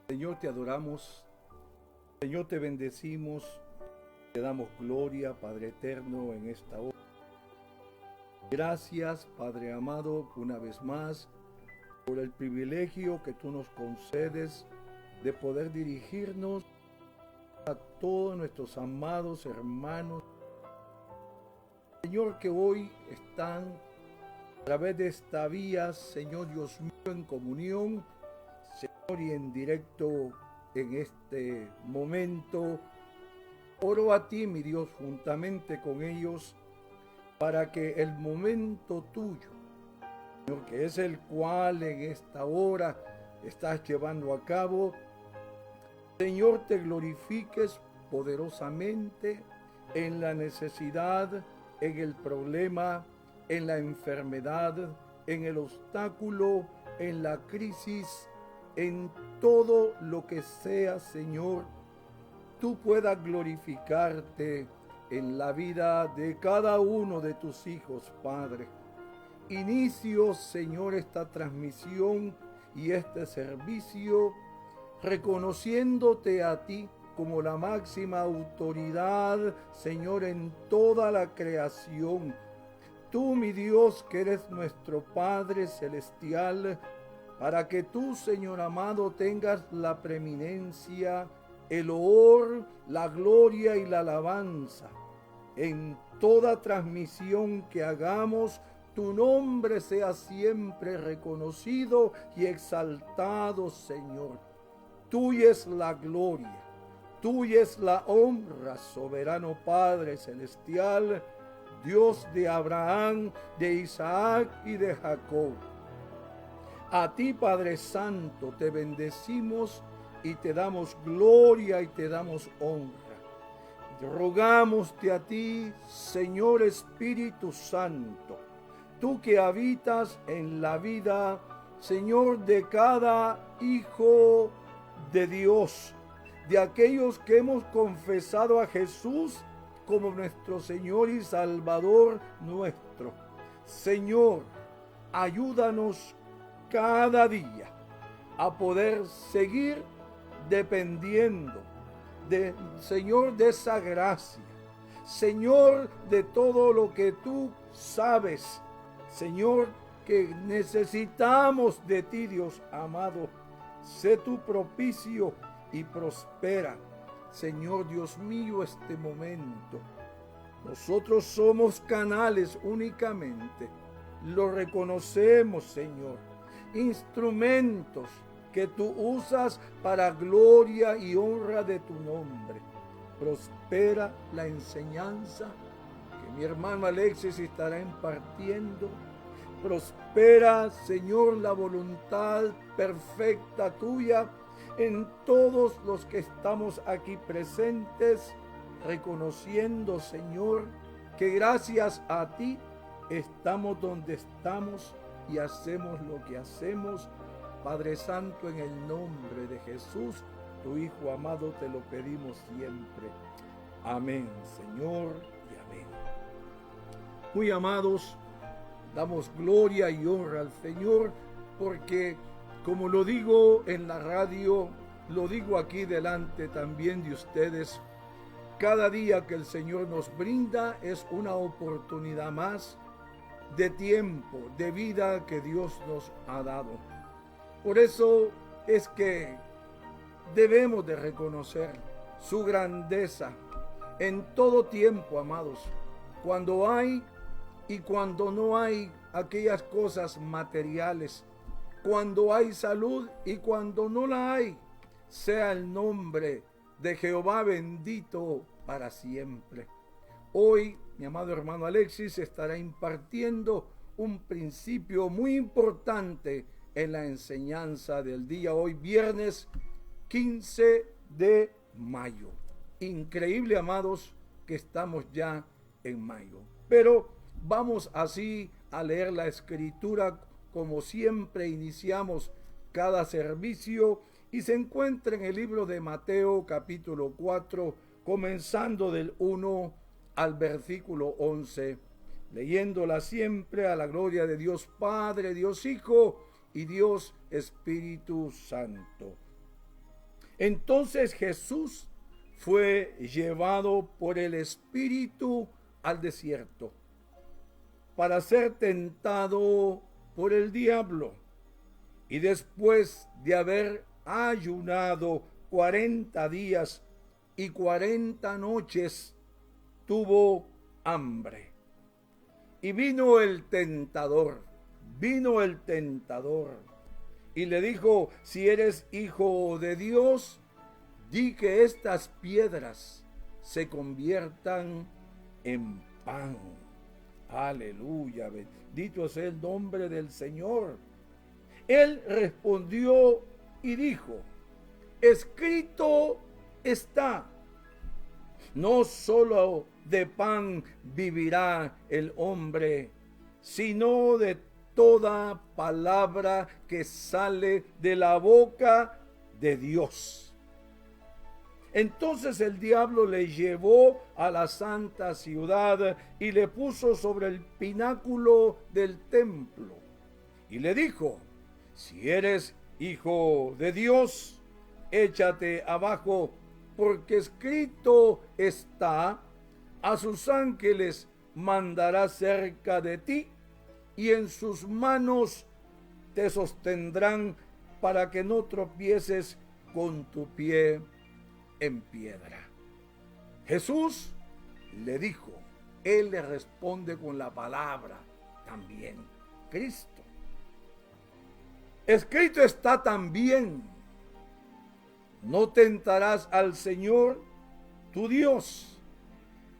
Señor, te adoramos, Señor, te bendecimos, te damos gloria, Padre eterno, en esta hora. Gracias, Padre amado, una vez más, por el privilegio que tú nos concedes de poder dirigirnos a todos nuestros amados hermanos, Señor, que hoy están a través de esta vía, Señor Dios mío, en comunión, Señor, y en directo en este momento. Oro a ti, mi Dios, juntamente con ellos, para que el momento tuyo, Señor, que es el cual en esta hora estás llevando a cabo, Señor, te glorifiques poderosamente en la necesidad, en el problema, en la enfermedad, en el obstáculo, en la crisis, en todo lo que sea, Señor, tú puedas glorificarte en la vida de cada uno de tus hijos, Padre. Inicio, Señor, esta transmisión y este servicio reconociéndote a ti como la máxima autoridad, Señor, en toda la creación. Tú, mi Dios, que eres nuestro Padre celestial, para que tú, Señor amado, tengas la preeminencia, el honor, la gloria y la alabanza. En toda transmisión que hagamos, tu nombre sea siempre reconocido y exaltado, Señor. Tuya es la gloria, tuya es la honra, soberano Padre celestial, Dios de Abraham, de Isaac y de Jacob. A ti, Padre Santo, te bendecimos y te damos gloria y te damos honra. Rogámoste a ti, Señor Espíritu Santo, tú que habitas en la vida, Señor, de cada hijo de Dios, de aquellos que hemos confesado a Jesús como nuestro Señor y Salvador nuestro. Señor, ayúdanos cada día a poder seguir dependiendo Señor, de esa gracia, Señor, de todo lo que tú sabes, Señor, que necesitamos de ti, Dios amado. Sé tu propicio y prospera, Señor Dios mío, este momento. Nosotros somos canales únicamente, lo reconocemos, Señor, instrumentos que tú usas para gloria y honra de tu nombre. Prospera la enseñanza que mi hermano Alexis estará impartiendo. Prospera, Señor, la voluntad perfecta tuya en todos los que estamos aquí presentes, reconociendo, Señor, que gracias a ti estamos donde estamos y hacemos lo que hacemos. Padre Santo, en el nombre de Jesús, tu Hijo amado, te lo pedimos siempre. Amén, Señor, y amén. Muy amados, damos gloria y honra al Señor, porque como lo digo en la radio, lo digo aquí delante también de ustedes, cada día que el Señor nos brinda es una oportunidad más de tiempo, de vida que Dios nos ha dado. Por eso es que debemos de reconocer su grandeza en todo tiempo, amados, cuando hay y cuando no hay aquellas cosas materiales, cuando hay salud y cuando no la hay, sea el nombre de Jehová bendito para siempre. Hoy, mi amado hermano Alexis estará impartiendo un principio muy importante en la enseñanza del día hoy, viernes 15 de mayo. Increíble, amados, que estamos ya en mayo. Pero vamos así a leer la escritura como siempre iniciamos cada servicio y se encuentra en el libro de Mateo capítulo 4, comenzando del 1 al versículo 11, leyéndola siempre a la gloria de Dios Padre, Dios Hijo y Dios Espíritu Santo. Entonces Jesús fue llevado por el Espíritu al desierto para ser tentado por el diablo. Y después de haber ayunado 40 días y 40 noches, tuvo hambre. Y vino el tentador, y le dijo: si eres hijo de Dios, di que estas piedras se conviertan en pan. Aleluya, bendito sea el nombre del Señor. Él respondió y dijo: escrito está, no solo de pan vivirá el hombre, sino de toda palabra que sale de la boca de Dios. Entonces el diablo le llevó a la santa ciudad y le puso sobre el pináculo del templo y le dijo: si eres hijo de Dios, échate abajo, porque escrito está: a sus ángeles mandará cerca de ti, y en sus manos te sostendrán para que no tropieces con tu pie en piedra. Jesús le dijo, él le responde con la palabra también, Cristo. Escrito está también: no tentarás al Señor tu Dios.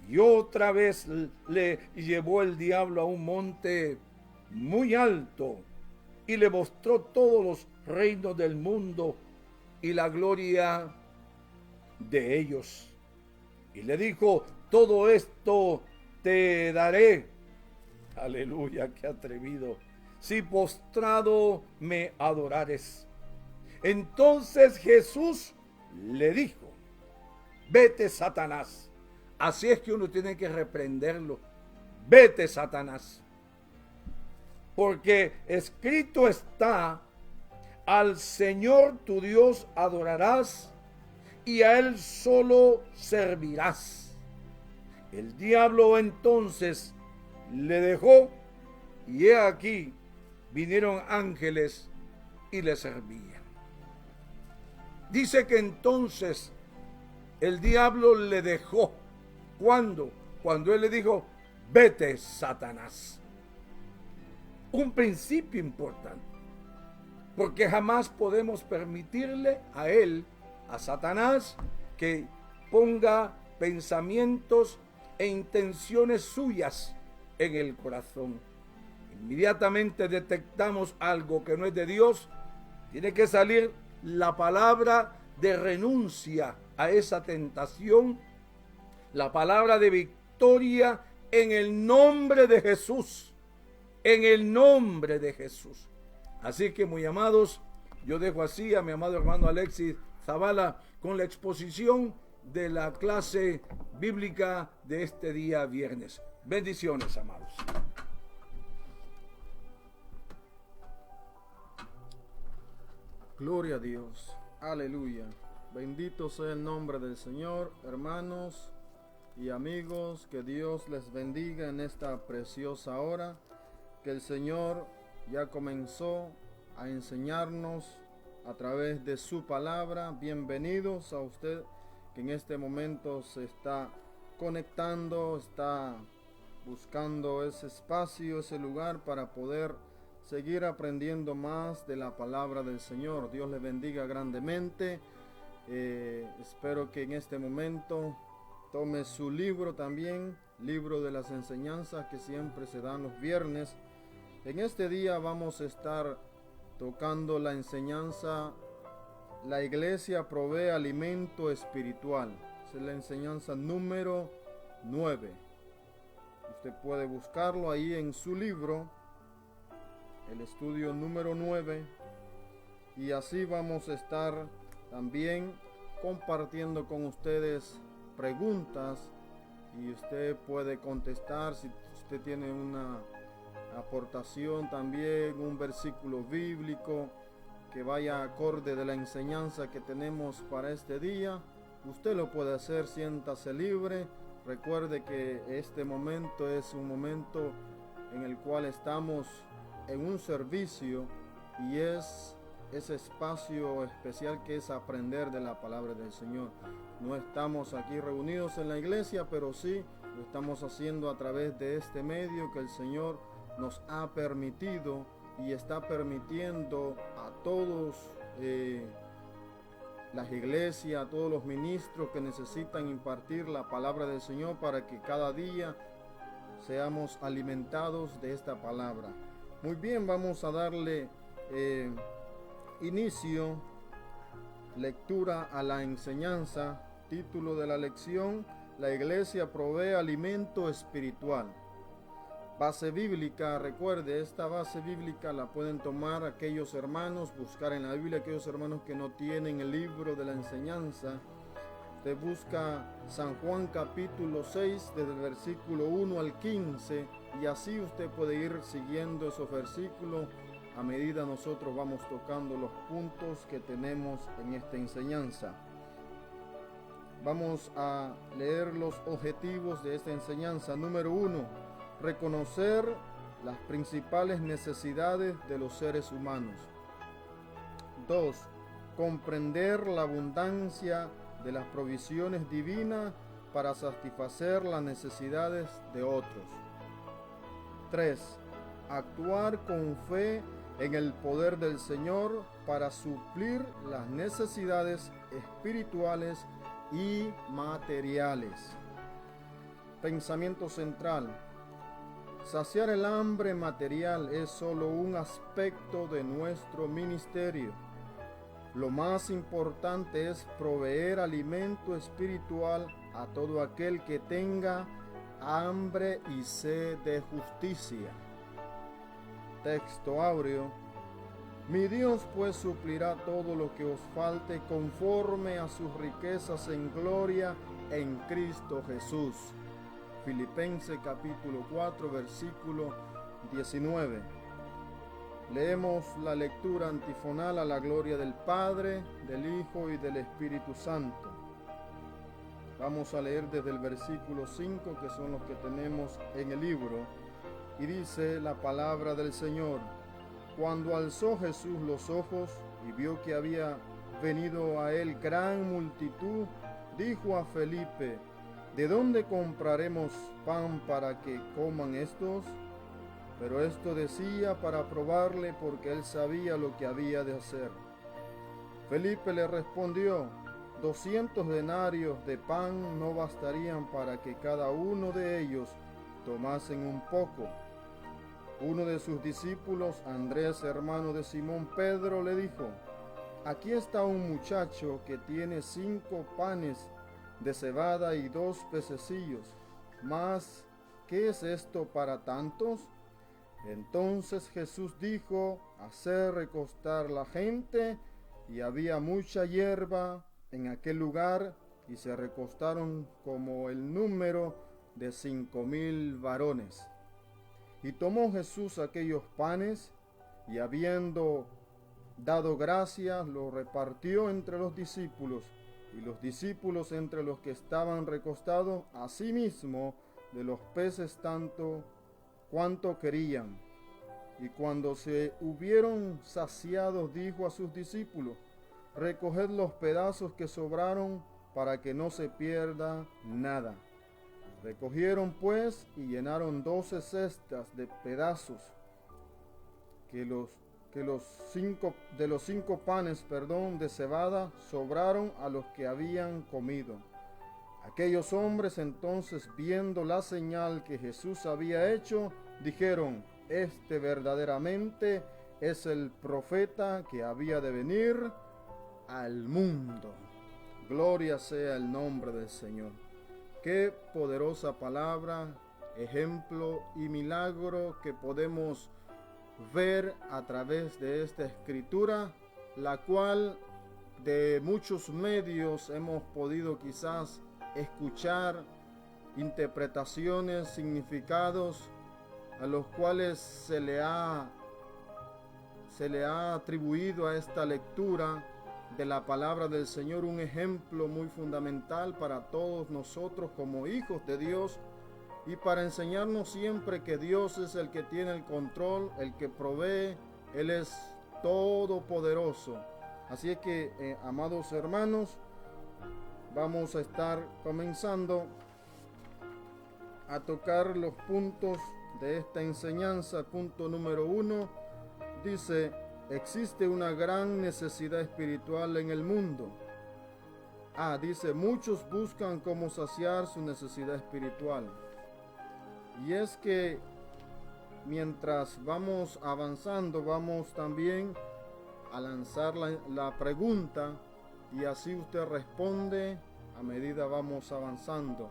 Y otra vez le llevó el diablo a un monte muy alto y le mostró todos los reinos del mundo y la gloria de ellos. Y le dijo: todo esto te daré. Aleluya, qué atrevido. Si postrado me adorares. Entonces Jesús le dijo: vete, Satanás. Así es que uno tiene que reprenderlo. Vete, Satanás. Porque escrito está: al Señor tu Dios adorarás y a Él solo servirás. El diablo entonces le dejó, y he aquí vinieron ángeles y le servían. Dice que entonces el diablo le dejó. ¿Cuándo? Cuando él le dijo: vete, Satanás. Un principio importante, porque jamás podemos permitirle a él, a Satanás, que ponga pensamientos e intenciones suyas en el corazón. Inmediatamente detectamos algo que no es de Dios, tiene que salir la palabra de renuncia a esa tentación, la palabra de victoria en el nombre de Jesús, en el nombre de Jesús. Así que, muy amados, yo dejo así a mi amado hermano Alexis Zavala con la exposición de la clase bíblica de este día viernes. Bendiciones, amados. Gloria a Dios, aleluya. Bendito sea el nombre del Señor, hermanos y amigos, que Dios les bendiga en esta preciosa hora, que el Señor ya comenzó a enseñarnos a través de su palabra. Bienvenidos a usted que en este momento se está conectando, está buscando ese espacio, ese lugar para poder seguir aprendiendo más de la palabra del Señor. Dios les bendiga grandemente. Espero que en este momento tome su libro también, libro de las enseñanzas que siempre se dan los viernes. En este día vamos a estar tocando la enseñanza: la iglesia provee alimento espiritual. Es la enseñanza número 9. Usted puede buscarlo ahí en su libro, el estudio número 9, y así vamos a estar también compartiendo con ustedes preguntas, y usted puede contestar si usted tiene una aportación también, un versículo bíblico que vaya acorde de la enseñanza que tenemos para este día, usted lo puede hacer, siéntase libre. Recuerde que este momento es un momento en el cual estamos en un servicio y es ese espacio especial que es aprender de la palabra del Señor. No estamos aquí reunidos en la iglesia, pero sí lo estamos haciendo a través de este medio que el Señor nos ha permitido y está permitiendo a todos las iglesias, a todos los ministros que necesitan impartir la palabra del Señor para que cada día seamos alimentados de esta palabra. Muy bien, vamos a darle inicio, lectura a la enseñanza. Título de la lección: la iglesia provee alimento espiritual. Base bíblica, recuerde, esta base bíblica la pueden tomar aquellos hermanos, buscar en la Biblia aquellos hermanos que no tienen el libro de la enseñanza. Usted busca San Juan capítulo 6, desde el versículo 1 al 15, y así usted puede ir siguiendo esos versículos a medida nosotros vamos tocando los puntos que tenemos en esta enseñanza. Vamos a leer los objetivos de esta enseñanza. Número 1. Reconocer las principales necesidades de los seres humanos. 2. Comprender la abundancia de las provisiones divinas para satisfacer las necesidades de otros. 3. Actuar con fe en el poder del Señor para suplir las necesidades espirituales y materiales. Pensamiento central. Saciar el hambre material es solo un aspecto de nuestro ministerio. Lo más importante es proveer alimento espiritual a todo aquel que tenga hambre y sed de justicia. Texto áureo. Mi Dios pues suplirá todo lo que os falte conforme a sus riquezas en gloria en Cristo Jesús. Filipenses capítulo 4, versículo 19. Leemos la lectura antifonal a la gloria del Padre, del Hijo y del Espíritu Santo. Vamos a leer desde el versículo 5, que son los que tenemos en el libro, y dice la palabra del Señor. Cuando alzó Jesús los ojos y vio que había venido a él gran multitud, dijo a Felipe: ¿de dónde compraremos pan para que coman estos? Pero esto decía para probarle, porque él sabía lo que había de hacer. Felipe le respondió: 200 denarios de pan no bastarían para que cada uno de ellos tomasen un poco. Uno de sus discípulos, Andrés, hermano de Simón Pedro, le dijo: aquí está un muchacho que tiene 5 panes de cebada y 2 pececillos, mas ¿qué es esto para tantos? Entonces Jesús dijo: haced recostar la gente. Y había mucha hierba en aquel lugar, y se recostaron como el número de 5,000 varones. Y tomó Jesús aquellos panes, y habiendo dado gracias, los repartió entre los discípulos, y los discípulos entre los que estaban recostados, asimismo de los peces tanto cuanto querían. Y cuando se hubieron saciados, dijo a sus discípulos: recoged los pedazos que sobraron, para que no se pierda nada. Recogieron pues y llenaron 12 cestas de pedazos de los 5 panes de cebada sobraron a los que habían comido. Aquellos hombres entonces, viendo la señal que Jesús había hecho, dijeron: este verdaderamente es el profeta que había de venir al mundo. Gloria sea el nombre del Señor. Qué poderosa palabra, ejemplo y milagro que podemos ver a través de esta escritura, la cual de muchos medios hemos podido quizás escuchar interpretaciones, significados a los cuales se se le ha atribuido a esta lectura de la palabra del Señor un ejemplo muy fundamental para todos nosotros como hijos de Dios y para enseñarnos siempre que Dios es el que tiene el control, el que provee, Él es todopoderoso. Así es que, amados hermanos, vamos a estar comenzando a tocar los puntos de esta enseñanza. Punto número 1 dice: existe una gran necesidad espiritual en el mundo. Dice, muchos buscan cómo saciar su necesidad espiritual. Y es que mientras vamos avanzando, vamos también a lanzar la pregunta, y así usted responde a medida vamos avanzando.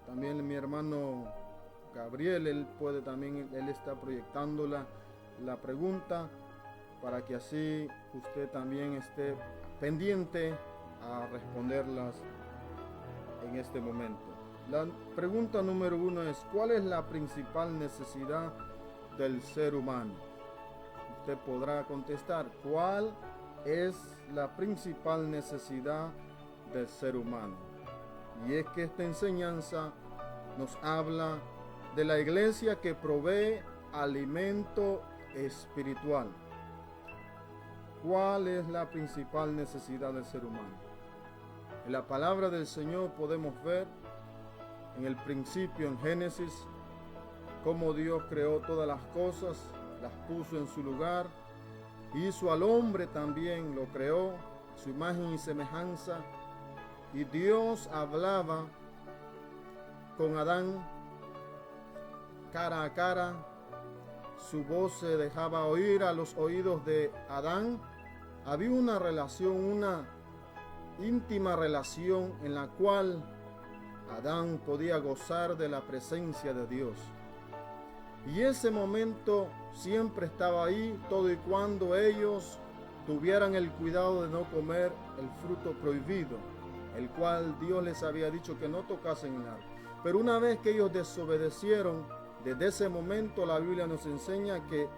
También mi hermano Gabriel, él está proyectando la pregunta para que así usted también esté pendiente a responderlas en este momento. La pregunta número 1 es: ¿cuál es la principal necesidad del ser humano? Usted podrá contestar: ¿cuál es la principal necesidad del ser humano? Y es que esta enseñanza nos habla de la iglesia que provee alimento espiritual. ¿Cuál es la principal necesidad del ser humano? En la palabra del Señor podemos ver en el principio, en Génesis, cómo Dios creó todas las cosas, las puso en su lugar, hizo al hombre también, lo creó, su imagen y semejanza, y Dios hablaba con Adán cara a cara. Su voz se dejaba oír a los oídos de Adán. Había una relación, una íntima relación en la cual Adán podía gozar de la presencia de Dios. Y ese momento siempre estaba ahí, todo y cuando ellos tuvieran el cuidado de no comer el fruto prohibido, el cual Dios les había dicho que no tocasen el árbol. Pero una vez que ellos desobedecieron, desde ese momento la Biblia nos enseña que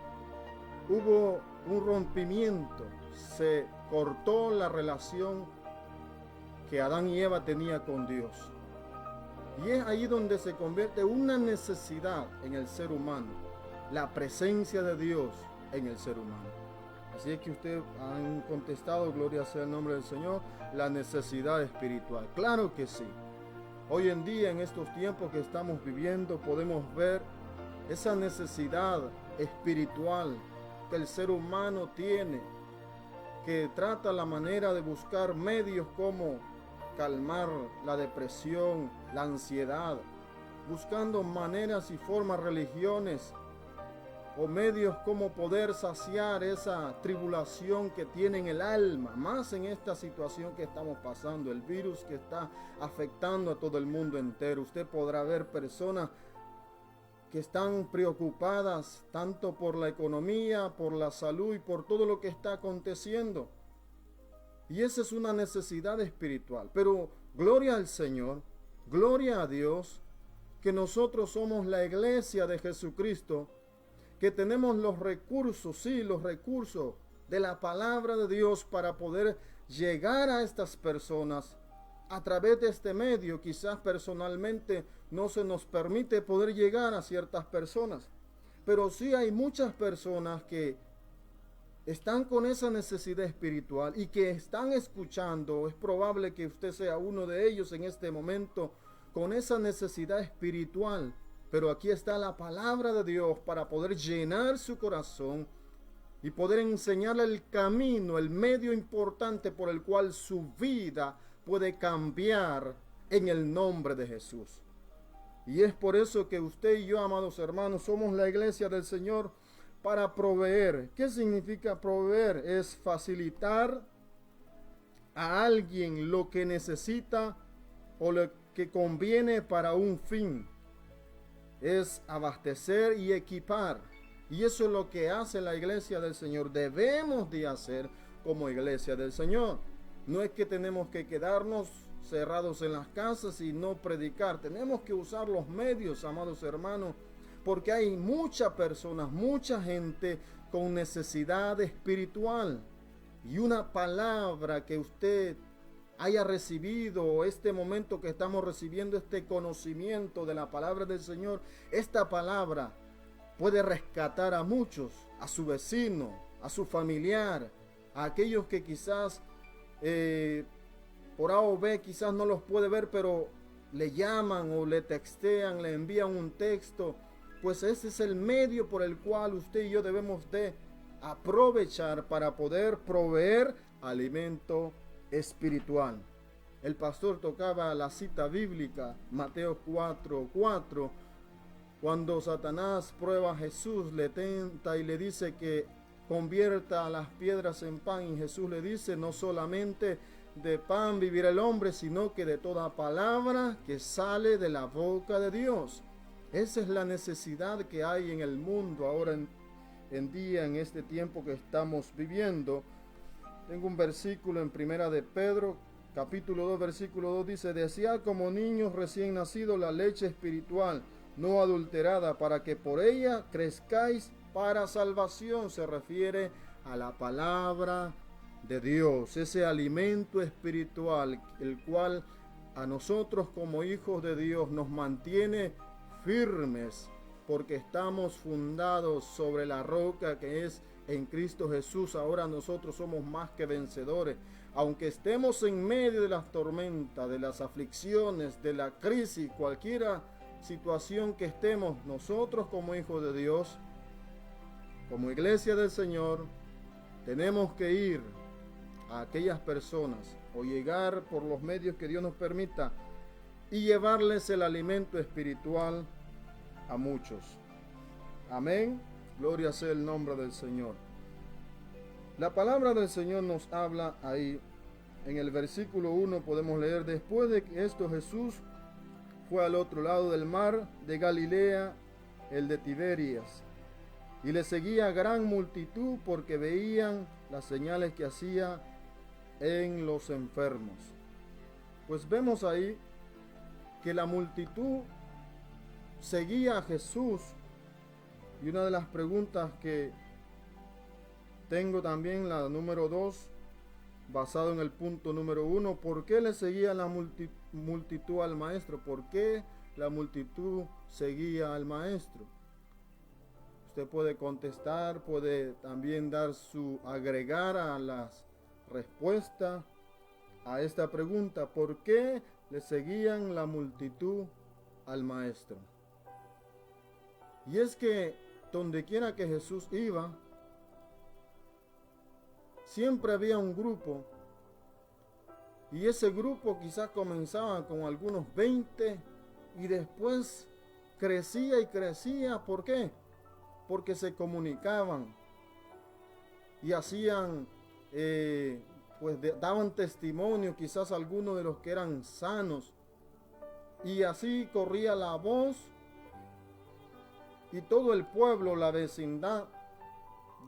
hubo un rompimiento, se cortó la relación que Adán y Eva tenían con Dios. Y es ahí donde se convierte una necesidad en el ser humano, la presencia de Dios en el ser humano. Así es que ustedes han contestado, gloria sea el nombre del Señor, la necesidad espiritual. Claro que sí. Hoy en día, en estos tiempos que estamos viviendo, podemos ver esa necesidad espiritual que el ser humano tiene, que trata la manera de buscar medios como calmar la depresión, la ansiedad, buscando maneras y formas, religiones o medios como poder saciar esa tribulación que tiene en el alma, más en esta situación que estamos pasando, el virus que está afectando a todo el mundo entero. Usted podrá ver personas que están preocupadas tanto por la economía, por la salud y por todo lo que está aconteciendo. Y esa es una necesidad espiritual. Pero gloria al Señor, gloria a Dios, que nosotros somos la iglesia de Jesucristo, que tenemos los recursos, sí, los recursos de la palabra de Dios para poder llegar a estas personas a través de este medio. Quizás personalmente no se nos permite poder llegar a ciertas personas, pero sí hay muchas personas que están con esa necesidad espiritual y que están escuchando. Es probable que usted sea uno de ellos en este momento con esa necesidad espiritual. Pero aquí está la palabra de Dios para poder llenar su corazón y poder enseñarle el camino, el medio importante por el cual su vida puede cambiar en el nombre de Jesús. Y es por eso que usted y yo, amados hermanos, somos la iglesia del Señor para proveer. ¿Qué significa proveer? Es facilitar a alguien lo que necesita o lo que conviene para un fin. Es abastecer y equipar. Y eso es lo que hace la iglesia del Señor. Debemos de hacer como iglesia del Señor. No es que tenemos que quedarnos cerrados en las casas y no predicar. Tenemos que usar los medios, amados hermanos, porque hay muchas personas, mucha gente con necesidad espiritual. Y una palabra que usted haya recibido, este momento que estamos recibiendo este conocimiento de la palabra del Señor, esta palabra puede rescatar a muchos, a su vecino, a su familiar, a aquellos que quizás por A o B quizás no los puede ver, pero le llaman o le textean, le envían un texto. Pues ese es el medio por el cual usted y yo debemos de aprovechar para poder proveer alimento espiritual. El pastor tocaba la cita bíblica, Mateo 4:4, cuando Satanás prueba a Jesús, le tenta y le dice que convierta las piedras en pan, y Jesús le dice: no solamente de pan vivirá el hombre, sino que de toda palabra que sale de la boca de Dios. Esa es la necesidad que hay en el mundo ahora en día, en este tiempo que estamos viviendo. Tengo un versículo en Primera de Pedro, capítulo 2, versículo 2, dice: desead como niños recién nacidos la leche espiritual, no adulterada, para que por ella crezcáis para salvación. Se refiere a la palabra de Dios, ese alimento espiritual, el cual a nosotros como hijos de Dios nos mantiene firmes, porque estamos fundados sobre la roca que es en Cristo Jesús. Ahora nosotros somos más que vencedores, aunque estemos en medio de las tormentas, de las aflicciones, de la crisis, cualquiera situación que estemos. Nosotros como hijos de Dios, como iglesia del Señor, tenemos que ir a aquellas personas o llegar por los medios que Dios nos permita y llevarles el alimento espiritual a muchos. Amén. Gloria sea el nombre del Señor. La palabra del Señor nos habla ahí. En el versículo 1 podemos leer: después de que esto Jesús fue al otro lado del mar de Galilea, el de Tiberias, y le seguía gran multitud porque veían las señales que hacía en los enfermos. Pues vemos ahí que la multitud seguía a Jesús. Y una de las preguntas que tengo también, la número 2, basado en el punto número 1, ¿por qué le seguía la multitud al maestro? ¿Por qué la multitud seguía al maestro? Usted puede contestar, puede también agregar a las respuestas a esta pregunta: ¿por qué le seguían la multitud al maestro? Y es que donde quiera que Jesús iba, siempre había un grupo, y ese grupo quizás comenzaba con algunos 20 y después crecía y crecía. ¿Por qué? Porque se comunicaban y hacían, daban testimonio, quizás algunos de los que eran sanos, y así corría la voz, y todo el pueblo, la vecindad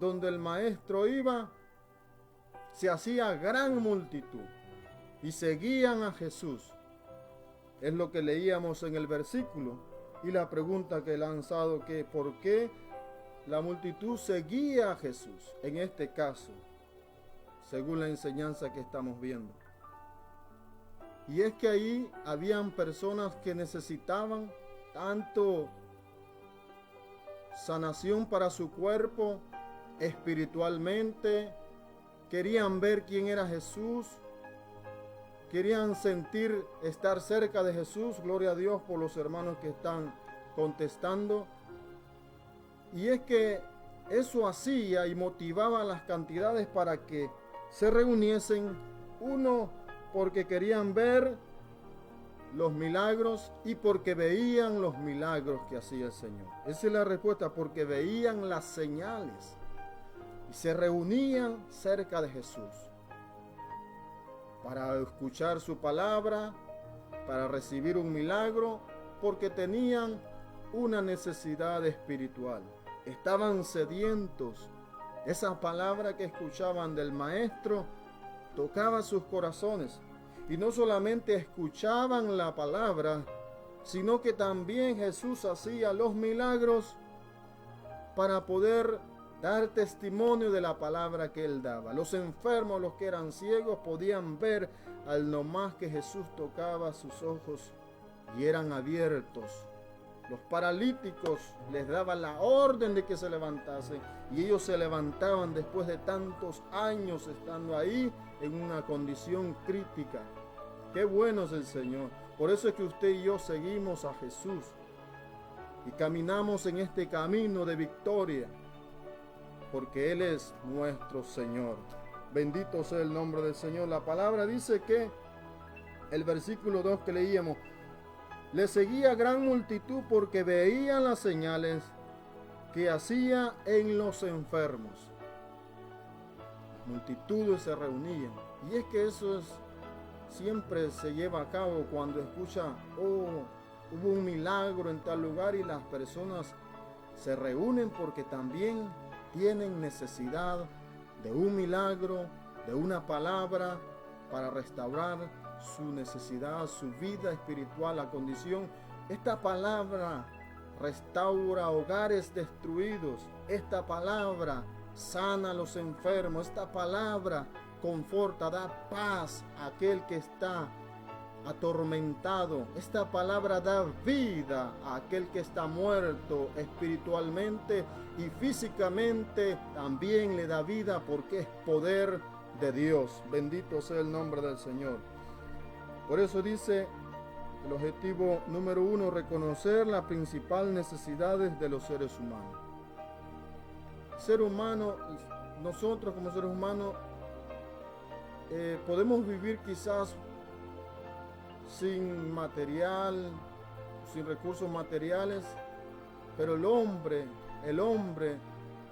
donde el maestro iba, se hacía gran multitud y seguían a Jesús. Es lo que leíamos en el versículo, y la pregunta que he lanzado, que ¿por qué la multitud seguía a Jesús? En este caso, según la enseñanza que estamos viendo. Y es que ahí habían personas que necesitaban tanto sanación para su cuerpo, espiritualmente, querían ver quién era Jesús, querían estar cerca de Jesús. Gloria a Dios por los hermanos que están contestando. Y es que eso hacía y motivaba a las cantidades para que se reuniesen, uno porque querían ver los milagros y porque veían los milagros que hacía el Señor. Esa es la respuesta: porque veían las señales y se reunían cerca de Jesús para escuchar su palabra, para recibir un milagro, porque tenían una necesidad espiritual. Estaban sedientos. Esa palabra que escuchaban del maestro tocaba sus corazones. Y no solamente escuchaban la palabra, sino que también Jesús hacía los milagros para poder dar testimonio de la palabra que él daba. Los enfermos, los que eran ciegos, podían ver al nomás que Jesús tocaba sus ojos y eran abiertos. Los paralíticos les daba la orden de que se levantasen y ellos se levantaban después de tantos años estando ahí en una condición crítica. Qué bueno es el Señor. Por eso es que usted y yo seguimos a Jesús y caminamos en este camino de victoria, porque Él es nuestro Señor. Bendito sea el nombre del Señor. La palabra dice que el versículo 2 que leíamos, le seguía gran multitud porque veían las señales que hacía en los enfermos. Multitudes se reunían. Y es que eso siempre se lleva a cabo cuando escucha, hubo un milagro en tal lugar, y las personas se reúnen porque también tienen necesidad de un milagro, de una palabra para restaurar su necesidad, su vida espiritual, la condición. Esta palabra restaura hogares destruidos. Esta palabra sana a los enfermos. Esta palabra conforta, da paz a aquel que está atormentado. Esta palabra da vida a aquel que está muerto espiritualmente, y físicamente también le da vida porque es poder de Dios. Bendito sea el nombre del Señor. Por eso dice el objetivo número 1, reconocer las principales necesidades de los seres humanos. Ser humano, nosotros como seres humanos podemos vivir quizás sin material, sin recursos materiales, pero el hombre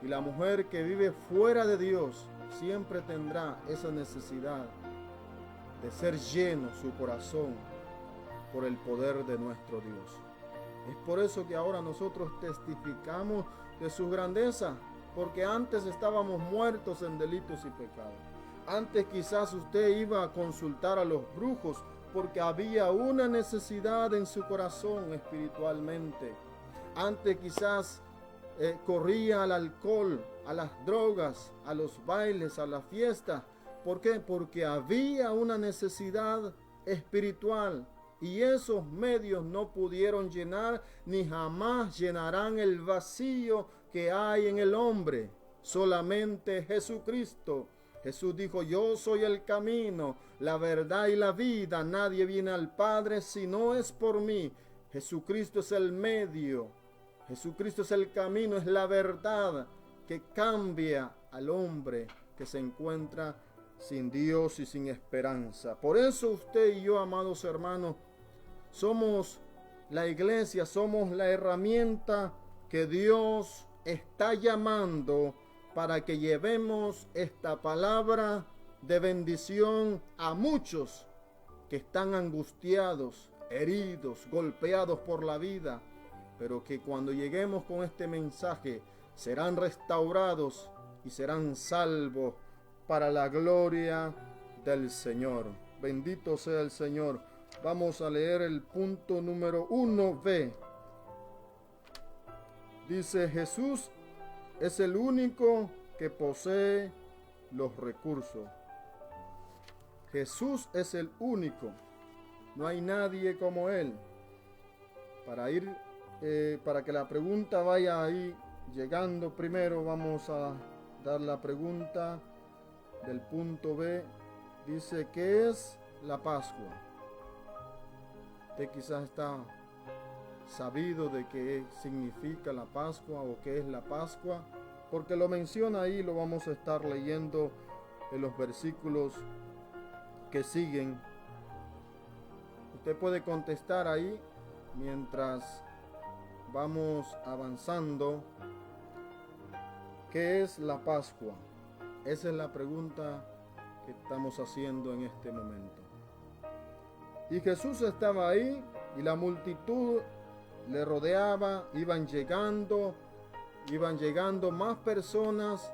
y la mujer que vive fuera de Dios siempre tendrá esa necesidad de ser lleno su corazón por el poder de nuestro Dios. Es por eso que ahora nosotros testificamos de su grandeza, porque antes estábamos muertos en delitos y pecados. Antes quizás usted iba a consultar a los brujos porque había una necesidad en su corazón espiritualmente. Antes quizás corría al alcohol, a las drogas, a los bailes, a la fiesta. ¿Por qué? Porque había una necesidad espiritual, y esos medios no pudieron llenar ni jamás llenarán el vacío que hay en el hombre. Solamente Jesucristo. Jesús dijo, yo soy el camino, la verdad y la vida. Nadie viene al Padre si no es por mí. Jesucristo es el medio. Jesucristo es el camino, es la verdad que cambia al hombre que se encuentra sin Dios y sin esperanza. Por eso usted y yo, amados hermanos, somos la iglesia, somos la herramienta que Dios está llamando para que llevemos esta palabra de bendición a muchos que están angustiados, heridos, golpeados por la vida, pero que cuando lleguemos con este mensaje serán restaurados y serán salvos para la gloria del Señor. Bendito sea el Señor. Vamos a leer el punto número 1b. Dice, Jesús es el único que posee los recursos. Jesús es el único. No hay nadie como Él. Para que la pregunta vaya ahí llegando, primero vamos a dar la pregunta del punto B. Dice, ¿qué es la Pascua? Usted quizás está sabido de qué significa la Pascua o qué es la Pascua, porque lo menciona ahí, lo vamos a estar leyendo en los versículos que siguen. Usted puede contestar ahí mientras vamos avanzando. ¿Qué es la Pascua? Esa es la pregunta que estamos haciendo en este momento. Y Jesús estaba ahí y la multitud le rodeaba, iban llegando más personas,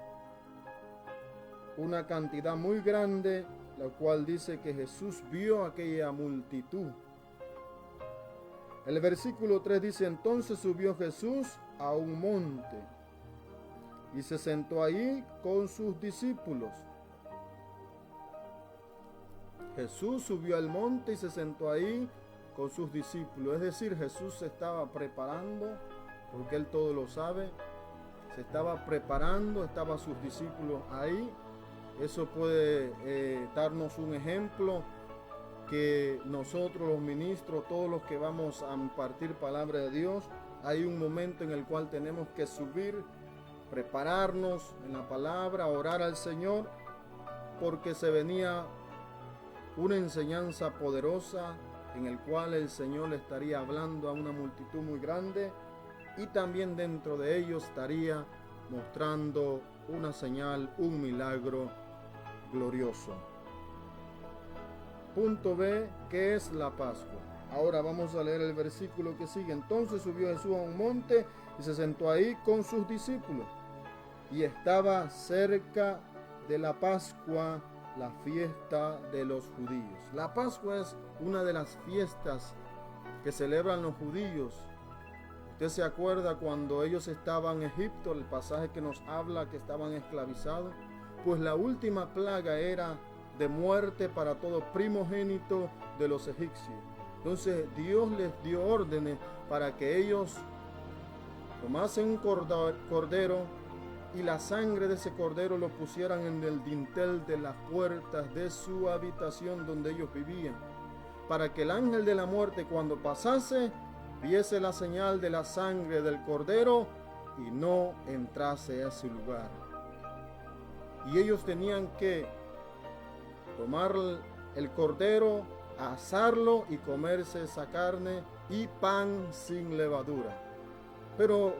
una cantidad muy grande, la cual dice que Jesús vio aquella multitud. El versículo 3 dice, entonces subió Jesús a un monte y se sentó ahí con sus discípulos. Jesús subió al monte y se sentó ahí con sus discípulos. Es decir, Jesús se estaba preparando, porque Él todo lo sabe. Se estaba preparando, estaban sus discípulos ahí. Eso puede darnos un ejemplo que nosotros los ministros, todos los que vamos a impartir palabra de Dios, hay un momento en el cual tenemos que subir, prepararnos en la palabra, orar al Señor, porque se venía una enseñanza poderosa en el cual el Señor le estaría hablando a una multitud muy grande y también dentro de ellos estaría mostrando una señal, un milagro glorioso. Punto B, ¿qué es la Pascua? Ahora vamos a leer el versículo que sigue. Entonces subió Jesús a un monte y se sentó ahí con sus discípulos. Y estaba cerca de la Pascua, la fiesta de los judíos. La Pascua es una de las fiestas que celebran los judíos. Usted se acuerda cuando ellos estaban en Egipto, el pasaje que nos habla que estaban esclavizados. Pues la última plaga era de muerte para todo primogénito de los egipcios. Entonces Dios les dio órdenes para que ellos tomasen un cordero y la sangre de ese cordero lo pusieran en el dintel de las puertas de su habitación donde ellos vivían, para que el ángel de la muerte cuando pasase viese la señal de la sangre del cordero y no entrase a ese lugar. Y ellos tenían que tomar el cordero, asarlo y comerse esa carne y pan sin levadura. Pero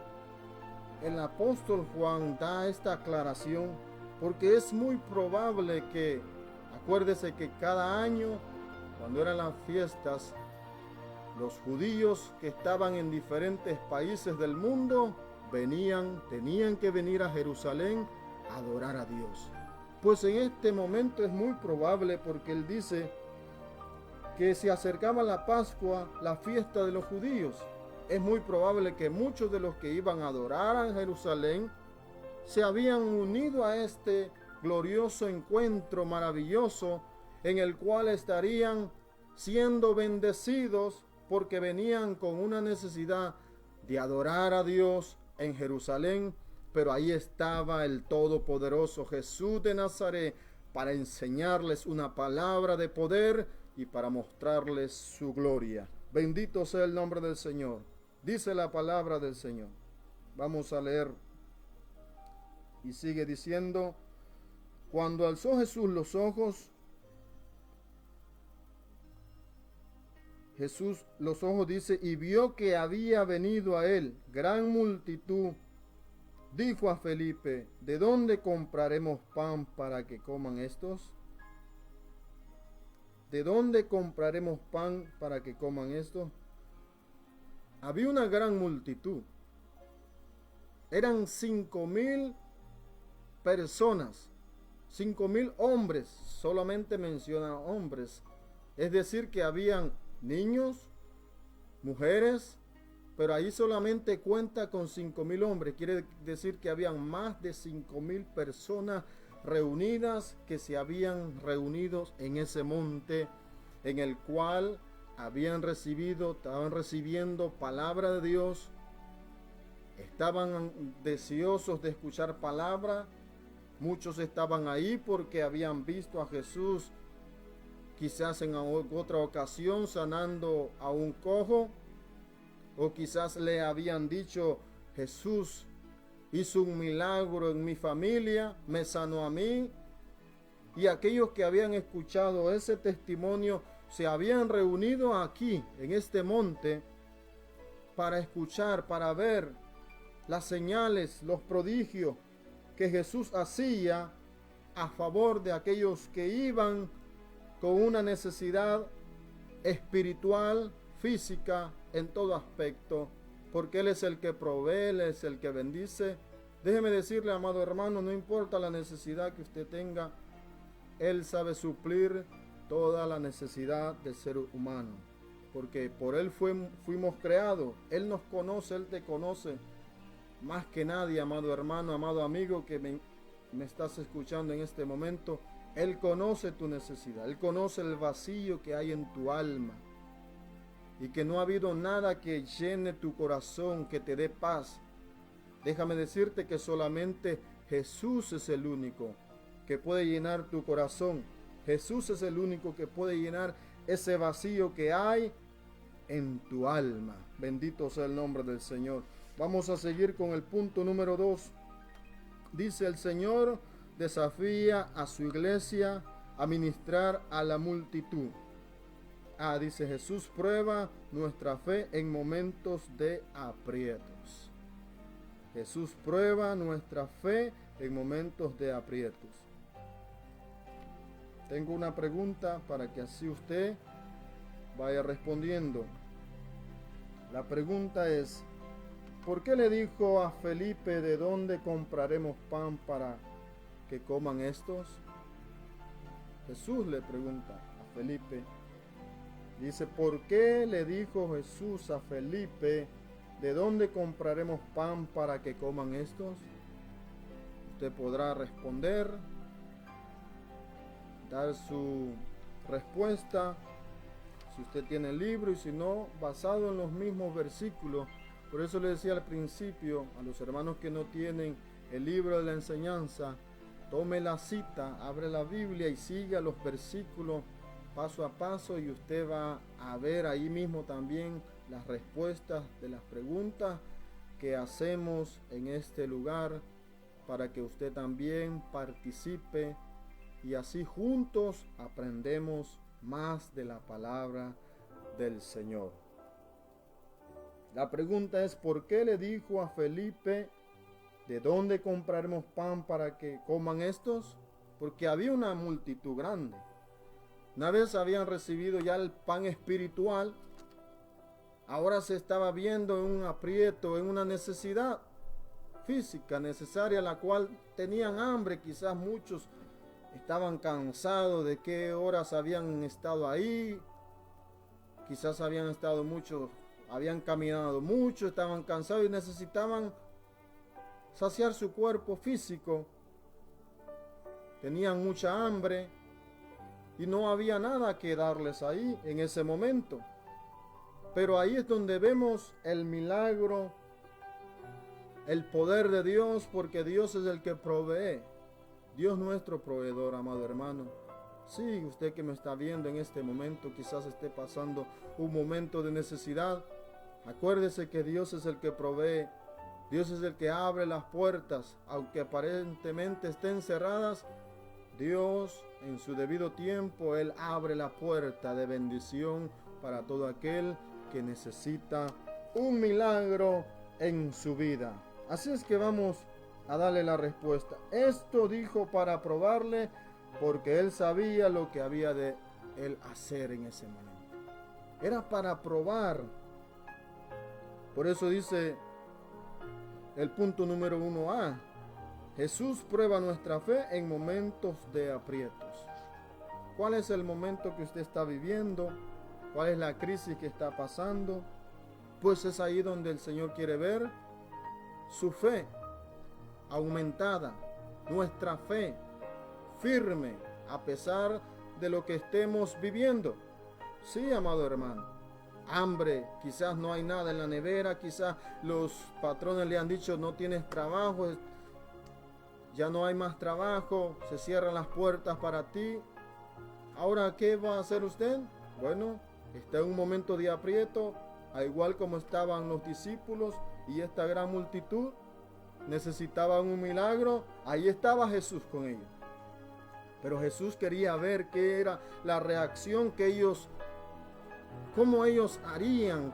el apóstol Juan da esta aclaración porque es muy probable que, acuérdese que cada año, cuando eran las fiestas, los judíos que estaban en diferentes países del mundo tenían que venir a Jerusalén a adorar a Dios. Pues en este momento es muy probable, porque él dice que se acercaba la Pascua, la fiesta de los judíos. Es muy probable que muchos de los que iban a adorar a Jerusalén se habían unido a este glorioso encuentro maravilloso en el cual estarían siendo bendecidos porque venían con una necesidad de adorar a Dios en Jerusalén. Pero ahí estaba el Todopoderoso Jesús de Nazaret para enseñarles una palabra de poder y para mostrarles su gloria. Bendito sea el nombre del Señor. Dice la palabra del Señor. Vamos a leer. Y sigue diciendo, cuando alzó Jesús los ojos, dice, y vio que había venido a él gran multitud, dijo a Felipe, ¿de dónde compraremos pan para que coman estos? ¿De dónde compraremos pan para que coman estos? Había una gran multitud. Eran 5,000 personas, 5,000 hombres, solamente menciona hombres. Es decir, que habían niños, mujeres, pero ahí solamente cuenta con 5,000 hombres. Quiere decir que habían más de 5,000 personas reunidas que se habían reunido en ese monte en el cual estaban recibiendo palabra de Dios, estaban deseosos de escuchar palabra. Muchos estaban ahí porque habían visto a Jesús quizás en otra ocasión sanando a un cojo, o quizás le habían dicho, Jesús hizo un milagro en mi familia, me sanó a mí. Y aquellos que habían escuchado ese testimonio se habían reunido aquí, en este monte, para escuchar, para ver las señales, los prodigios que Jesús hacía a favor de aquellos que iban con una necesidad espiritual, física, en todo aspecto, porque Él es el que provee, Él es el que bendice. Déjeme decirle, amado hermano, no importa la necesidad que usted tenga, Él sabe suplir toda la necesidad del ser humano. porque por Él fuimos creados. Él nos conoce, Él te conoce más que nadie, amado hermano, amado amigo que me estás escuchando en este momento. Él conoce tu necesidad, Él conoce el vacío que hay en tu alma y que no ha habido nada que llene tu corazón, que te dé paz. Déjame decirte que solamente Jesús es el único que puede llenar tu corazón. Jesús es el único que puede llenar ese vacío que hay en tu alma. Bendito sea el nombre del Señor. Vamos a seguir con el punto número 2. Dice: el Señor desafía a su iglesia a ministrar a la multitud. Dice: Jesús prueba nuestra fe en momentos de aprietos. Jesús prueba nuestra fe en momentos de aprietos. Tengo una pregunta para que así usted vaya respondiendo. La pregunta es: ¿por qué le dijo a Felipe de dónde compraremos pan para que coman estos? Jesús le pregunta a Felipe. Dice: ¿por qué le dijo Jesús a Felipe de dónde compraremos pan para que coman estos? Usted podrá responder, dar su respuesta, si usted tiene el libro, y si no, basado en los mismos versículos. Por eso le decía al principio a los hermanos que no tienen el libro de la enseñanza, tome la cita, abre la Biblia y siga los versículos paso a paso, y usted va a ver ahí mismo también las respuestas de las preguntas que hacemos en este lugar, para que usted también participe y así juntos aprendemos más de la palabra del Señor. La pregunta es: ¿por qué le dijo a Felipe de dónde compraremos pan para que coman estos? Porque había una multitud grande. Una vez habían recibido ya el pan espiritual, ahora se estaba viendo en un aprieto, en una necesidad física necesaria, la cual tenían hambre. Quizás muchos estaban cansados de qué horas habían estado ahí, quizás habían estado muchos, habían caminado mucho, estaban cansados y necesitaban saciar su cuerpo físico. Tenían mucha hambre y no había nada que darles ahí en ese momento. Pero ahí es donde vemos el milagro, el poder de Dios, porque Dios es el que provee. Dios nuestro proveedor, amado hermano. Sí, usted que me está viendo en este momento, quizás esté pasando un momento de necesidad. Acuérdese que Dios es el que provee. Dios es el que abre las puertas, aunque aparentemente estén cerradas. Dios, en su debido tiempo, Él abre la puerta de bendición para todo aquel que necesita un milagro en su vida. Así es que vamos a darle la respuesta. Esto dijo para probarle, porque Él sabía lo que había de Él hacer en ese momento. Era para probar. Por eso dice el punto número 1a. Jesús prueba nuestra fe en momentos de aprietos. ¿Cuál es el momento que usted está viviendo? ¿Cuál es la crisis que está pasando? Pues es ahí donde el Señor quiere ver su fe aumentada, nuestra fe firme a pesar de lo que estemos viviendo. Sí, amado hermano, hambre, quizás no hay nada en la nevera, quizás los patrones le han dicho no tienes trabajo, ya no hay más trabajo, se cierran las puertas para ti. Ahora, ¿qué va a hacer usted? Bueno, está en un momento de aprieto, al igual como estaban los discípulos y esta gran multitud. Necesitaban un milagro, ahí estaba Jesús con ellos. Pero Jesús quería ver qué era la reacción que ellos, cómo ellos harían,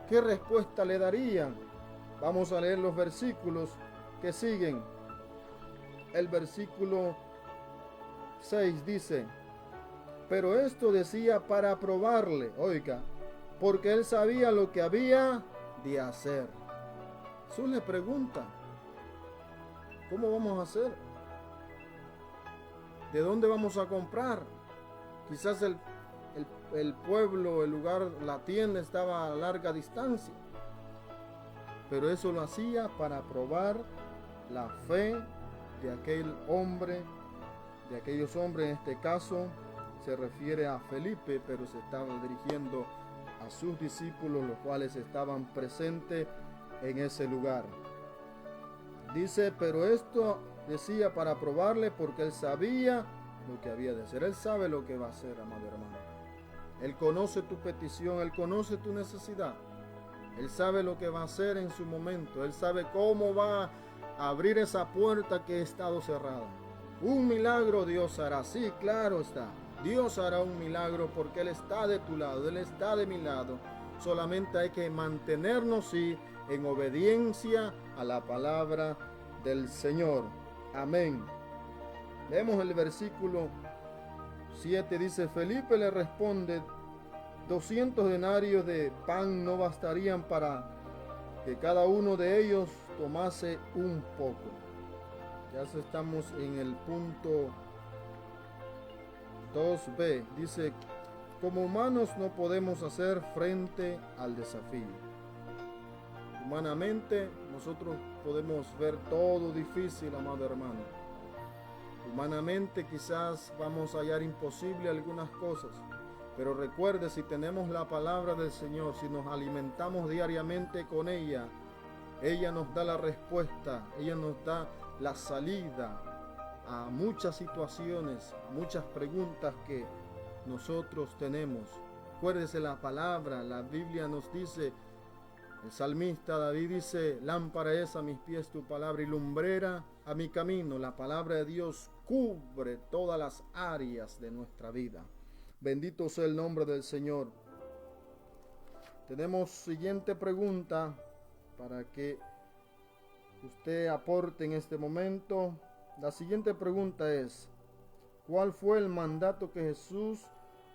qué respuesta le darían. Vamos a leer los versículos que siguen. El versículo 6 dice: pero esto decía para probarle, oiga, porque él sabía lo que había de hacer. Jesús le pregunta: ¿cómo vamos a hacer? ¿De dónde vamos a comprar? Quizás el pueblo, el lugar, la tienda estaba a larga distancia. Pero eso lo hacía para probar la fe de aquel hombre, de aquellos hombres. En este caso se refiere a Felipe, pero se estaba dirigiendo a sus discípulos, los cuales estaban presentes en ese lugar. Dice, pero esto decía para probarle, porque él sabía lo que había de hacer. Él sabe lo que va a hacer, amado hermano. Él conoce tu petición, Él conoce tu necesidad. Él sabe lo que va a hacer en su momento. Él sabe cómo va a abrir esa puerta que ha estado cerrada. Un milagro Dios hará. Sí, claro está. Dios hará un milagro porque Él está de tu lado, Él está de mi lado. Solamente hay que mantenernos, sí, en obediencia a la palabra del Señor. Amén. Leemos el versículo 7. Dice, Felipe le responde, 200 denarios de pan no bastarían para que cada uno de ellos tomase un poco. Ya estamos en el punto 2b. Dice, como humanos no podemos hacer frente al desafío. Humanamente nosotros podemos ver todo difícil, amado hermano. Humanamente quizás vamos a hallar imposible algunas cosas. Pero recuerde, si tenemos la palabra del Señor, si nos alimentamos diariamente con ella, ella nos da la respuesta, ella nos da la salida a muchas situaciones, muchas preguntas que nosotros tenemos. Acuérdese la palabra, la Biblia nos dice, el salmista David dice, lámpara es a mis pies tu palabra y lumbrera a mi camino. La palabra de Dios cubre todas las áreas de nuestra vida. Bendito sea el nombre del Señor. Tenemos siguiente pregunta para que usted aporte en este momento. La siguiente pregunta es, ¿cuál fue el mandato que Jesús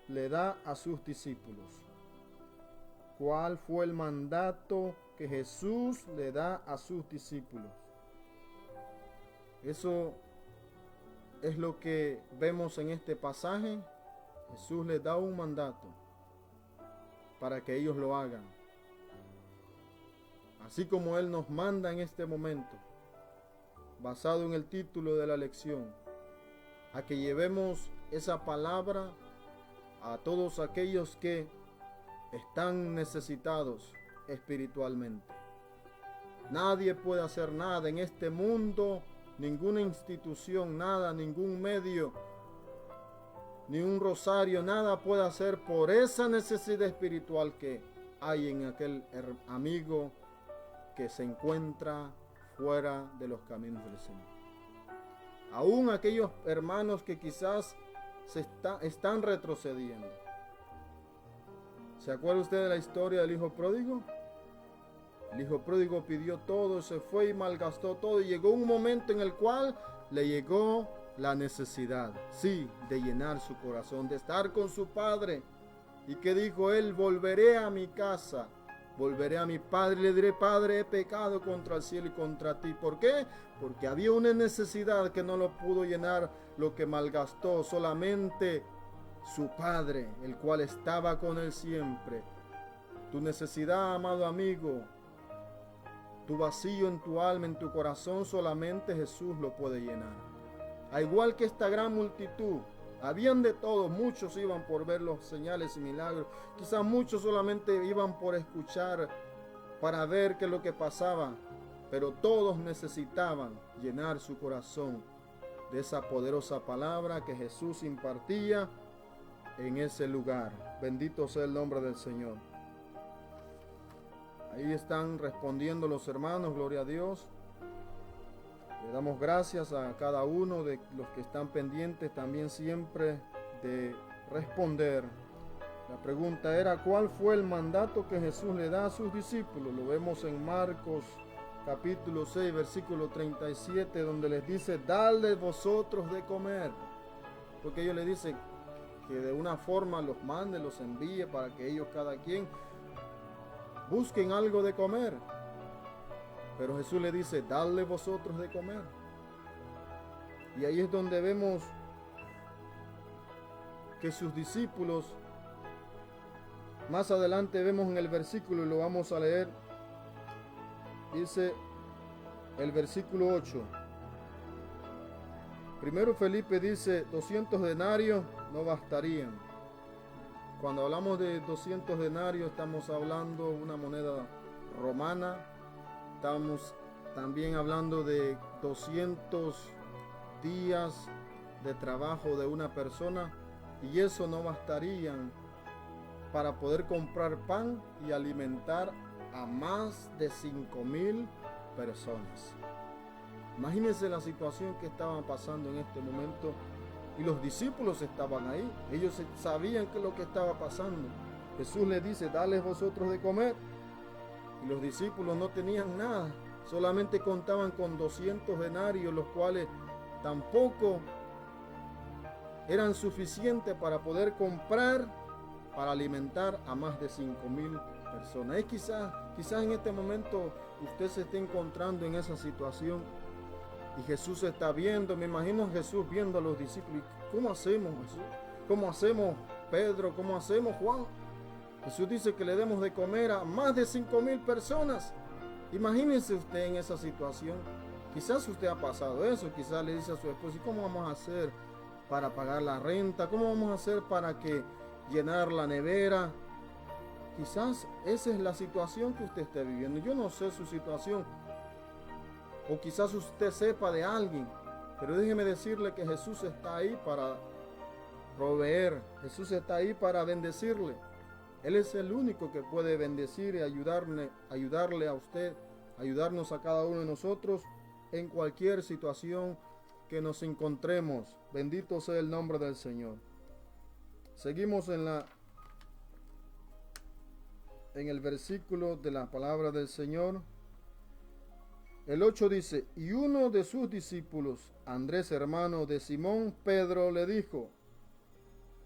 le da a sus discípulos? ¿Cuál fue el mandato que Jesús le da a sus discípulos? Eso es lo que vemos en este pasaje. Jesús les da un mandato para que ellos lo hagan. Así como Él nos manda en este momento, basado en el título de la lección, a que llevemos esa palabra a todos aquellos que están necesitados espiritualmente. Nadie puede hacer nada en este mundo, ninguna institución, nada, ningún medio, ni un rosario, nada puede hacer por esa necesidad espiritual que hay en aquel amigo que se encuentra fuera de los caminos del Señor. Aún aquellos hermanos que quizás están retrocediendo. ¿Se acuerda usted de la historia del hijo pródigo? El hijo pródigo pidió todo, se fue y malgastó todo, y llegó un momento en el cual le llegó la necesidad, sí, de llenar su corazón, de estar con su padre. ¿Y qué dijo él? Volveré a mi casa, volveré a mi padre y le diré, Padre, he pecado contra el cielo y contra ti. ¿Por qué? Porque había una necesidad que no lo pudo llenar, lo que malgastó solamente su padre, el cual estaba con él siempre. Tu necesidad, amado amigo, tu vacío en tu alma, en tu corazón, solamente Jesús lo puede llenar. Al igual que esta gran multitud, habían de todos, muchos iban por ver los señales y milagros, quizás muchos solamente iban por escuchar, para ver qué es lo que pasaba, pero todos necesitaban llenar su corazón de esa poderosa palabra que Jesús impartía en ese lugar. Bendito sea el nombre del Señor. Ahí están respondiendo los hermanos, gloria a Dios. Le damos gracias a cada uno de los que están pendientes también siempre de responder. La pregunta era, ¿cuál fue el mandato que Jesús le da a sus discípulos? Lo vemos en Marcos capítulo 6, versículo 37, donde les dice, dadle vosotros de comer. Porque ellos le dicen que de una forma los mande, los envíe para que ellos cada quien busquen algo de comer. Pero Jesús le dice, dadle vosotros de comer. Y ahí es donde vemos que sus discípulos Más adelante vemos en el versículo y lo vamos a leer. Dice el versículo 8. Primero Felipe dice, 200 denarios no bastarían. Cuando hablamos de 200 denarios estamos hablando de una moneda romana. Estamos también hablando de 200 días de trabajo de una persona, y eso no bastarían para poder comprar pan y alimentar a más de 5,000 personas. Imagínense la situación que estaban pasando en este momento, y los discípulos estaban ahí. Ellos sabían que lo que estaba pasando. Jesús les dice, dale vosotros de comer. Y los discípulos no tenían nada, solamente contaban con 200 denarios, los cuales tampoco eran suficientes para poder comprar, para alimentar a más de 5,000 personas. Es quizás en este momento usted se esté encontrando en esa situación y Jesús está viendo. Me imagino a Jesús viendo a los discípulos. ¿Cómo hacemos, Jesús? ¿Cómo hacemos, Pedro? ¿Cómo hacemos, Juan? Jesús dice que le demos de comer a más de 5,000 personas. Imagínese usted en esa situación. Quizás usted ha pasado eso. Quizás le dice a su esposo, ¿cómo vamos a hacer para pagar la renta? ¿Cómo vamos a hacer para llenar la nevera? Quizás esa es la situación que usted esté viviendo. Yo no sé su situación, o quizás usted sepa de alguien, pero déjeme decirle que Jesús está ahí para proveer. Jesús está ahí para bendecirle. Él es el único que puede bendecir y ayudarle a usted, ayudarnos a cada uno de nosotros en cualquier situación que nos encontremos. Bendito sea el nombre del Señor. Seguimos en el versículo de la palabra del Señor. El 8 dice, y uno de sus discípulos, Andrés, hermano de Simón Pedro, le dijo,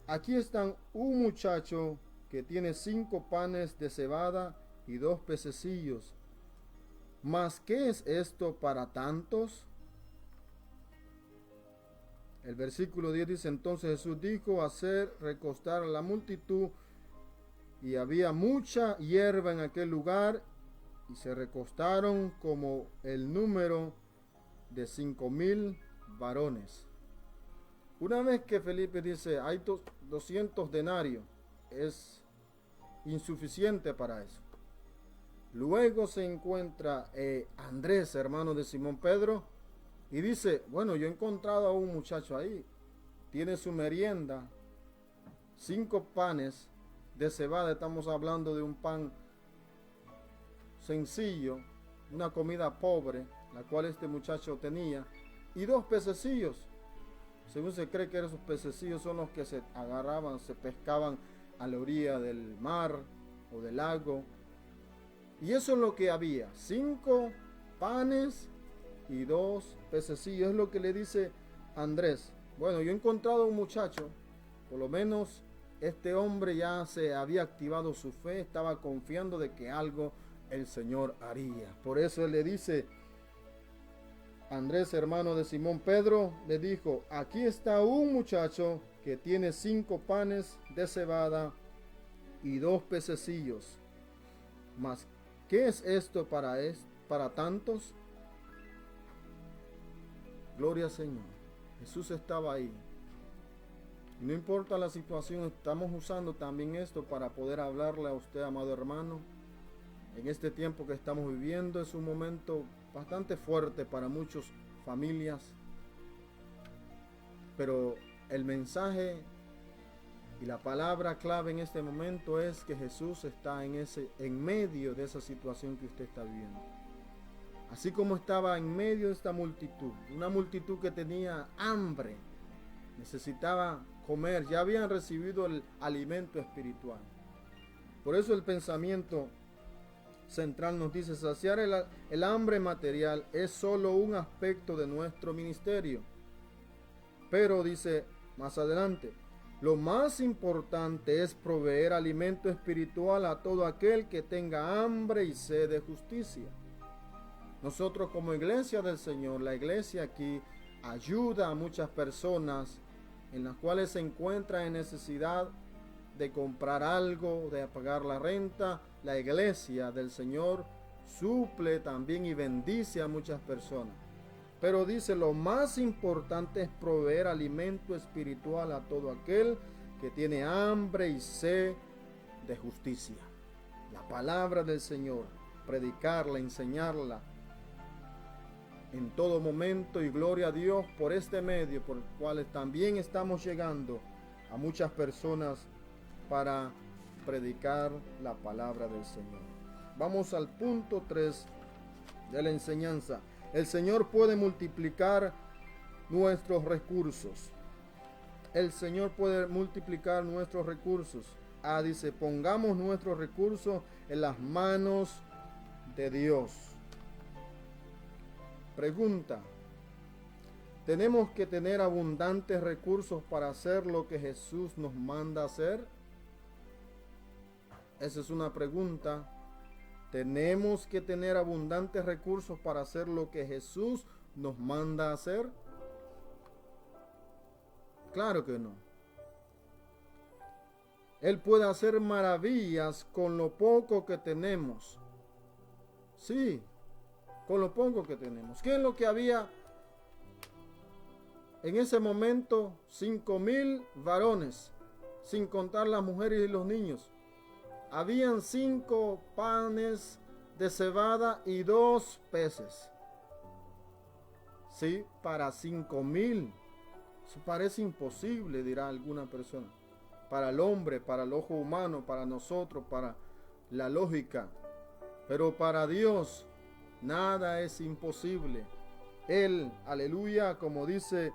aquí están un muchacho que tiene 5 panes de cebada y 2 pececillos. ¿Mas qué es esto para tantos? El versículo 10 dice, entonces Jesús dijo, hacer recostar a la multitud, y había mucha hierba en aquel lugar, y se recostaron como el número de 5,000 varones. Una vez que Felipe dice, hay 200 denarios, es insuficiente para eso. Luego se encuentra Andrés, hermano de Simón Pedro, y dice, bueno, yo he encontrado a un muchacho ahí, tiene su merienda, 5 panes de cebada. Estamos hablando de un pan sencillo, una comida pobre, la cual este muchacho tenía, y 2 pececillos. Según se cree que esos pececillos son los que se agarraban, se pescaban a la orilla del mar o del lago. Y eso es lo que había, 5 panes y 2 pececillos. Es lo que le dice Andrés. Bueno, yo he encontrado a un muchacho, por lo menos este hombre ya se había activado su fe, estaba confiando de que algo el Señor haría. Por eso él le dice, Andrés, hermano de Simón Pedro, le dijo, aquí está un muchacho que tiene 5 panes de cebada y 2 pececillos. Mas, ¿qué es esto para tantos? Gloria al Señor. Jesús estaba ahí. No importa la situación, estamos usando también esto para poder hablarle a usted, amado hermano. En este tiempo que estamos viviendo es un momento bastante fuerte para muchas familias, pero el mensaje y la palabra clave en este momento es que Jesús está en medio de esa situación que usted está viviendo. Así como estaba en medio de esta multitud, una multitud que tenía hambre, necesitaba comer, ya habían recibido el alimento espiritual. Por eso el pensamiento central nos dice, saciar el hambre material es solo un aspecto de nuestro ministerio. Pero dice más adelante, lo más importante es proveer alimento espiritual a todo aquel que tenga hambre y sed de justicia. Nosotros como iglesia del Señor, la iglesia aquí ayuda a muchas personas en las cuales se encuentran en necesidad de comprar algo, de pagar la renta, la iglesia del Señor suple también y bendice a muchas personas. Pero dice, lo más importante es proveer alimento espiritual a todo aquel que tiene hambre y sed de justicia. La palabra del Señor, predicarla, enseñarla en todo momento, y gloria a Dios por este medio, por el cual también estamos llegando a muchas personas para predicar la palabra del Señor. Vamos al punto 3 de la enseñanza. El Señor puede multiplicar nuestros recursos. El Señor puede multiplicar nuestros recursos. Dice, pongamos nuestros recursos en las manos de Dios. Pregunta: ¿tenemos que tener abundantes recursos para hacer lo que Jesús nos manda hacer? Esa es una pregunta. ¿Tenemos que tener abundantes recursos para hacer lo que Jesús nos manda hacer? Claro que no. Él puede hacer maravillas con lo poco que tenemos. Sí, con lo poco que tenemos. ¿Qué es lo que había en ese momento? 5,000 varones, sin contar las mujeres y los niños. Habían 5 panes de cebada y 2 peces. Sí, para 5,000. Eso parece imposible, dirá alguna persona. Para el hombre, para el ojo humano, para nosotros, para la lógica. Pero para Dios nada es imposible. Él, aleluya, como dice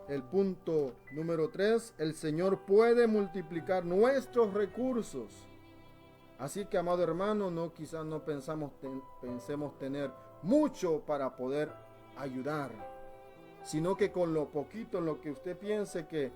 el punto número 3, el Señor puede multiplicar nuestros recursos. Así que, amado hermano, quizás no pensemos tener mucho para poder ayudar, sino que con lo poquito, en lo que usted piense que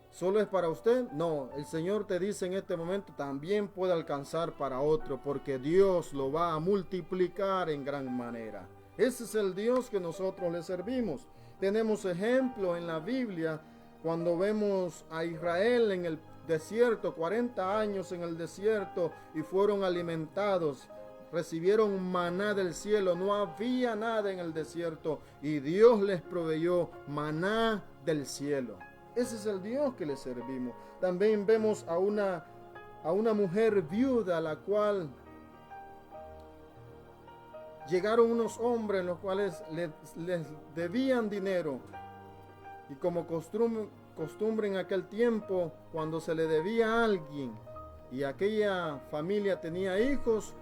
solo es para usted, no, el Señor te dice en este momento, también puede alcanzar para otro, porque Dios lo va a multiplicar en gran manera. Ese es el Dios que nosotros le servimos. Tenemos ejemplo en la Biblia cuando vemos a Israel en el desierto, 40 años en el desierto, y fueron alimentados, recibieron maná del cielo. No había nada en el desierto y Dios les proveyó maná del cielo. Ese es el Dios que le servimos. También vemos a una mujer viuda, a la cual llegaron unos hombres los cuales les debían dinero, y como costumbre en aquel tiempo, cuando se le debía a alguien y aquella familia tenía hijos,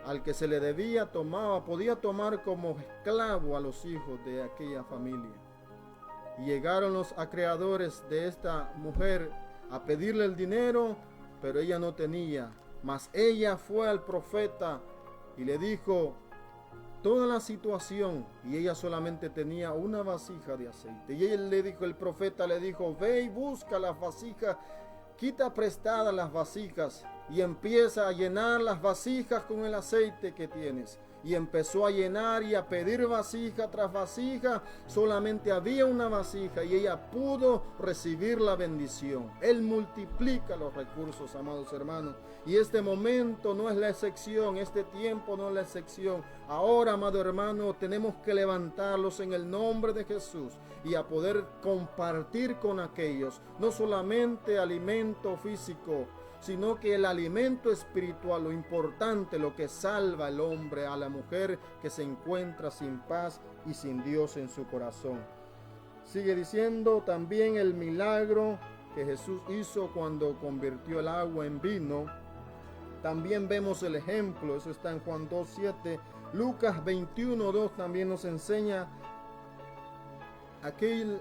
al que se le debía podía tomar como esclavo a los hijos de aquella familia. Y llegaron los acreedores de esta mujer a pedirle el dinero, pero ella no tenía. Mas ella fue al profeta y le dijo toda la situación, y ella solamente tenía una vasija de aceite. Y el profeta le dijo, ve y busca las vasijas, quita prestadas las vasijas y empieza a llenar las vasijas con el aceite que tienes. Y empezó a llenar y a pedir vasija tras vasija. Solamente había una vasija y ella pudo recibir la bendición. Él multiplica los recursos, amados hermanos. Y este momento no es la excepción, este tiempo no es la excepción. Ahora, amado hermano, tenemos que levantarlos en el nombre de Jesús y a poder compartir con aquellos, no solamente alimento físico, sino que el alimento espiritual, lo importante, lo que salva al hombre, a la mujer que se encuentra sin paz y sin Dios en su corazón. Sigue diciendo también el milagro que Jesús hizo cuando convirtió el agua en vino. También vemos el ejemplo, eso está en Juan 2:7. Lucas 21:2 también nos enseña aquel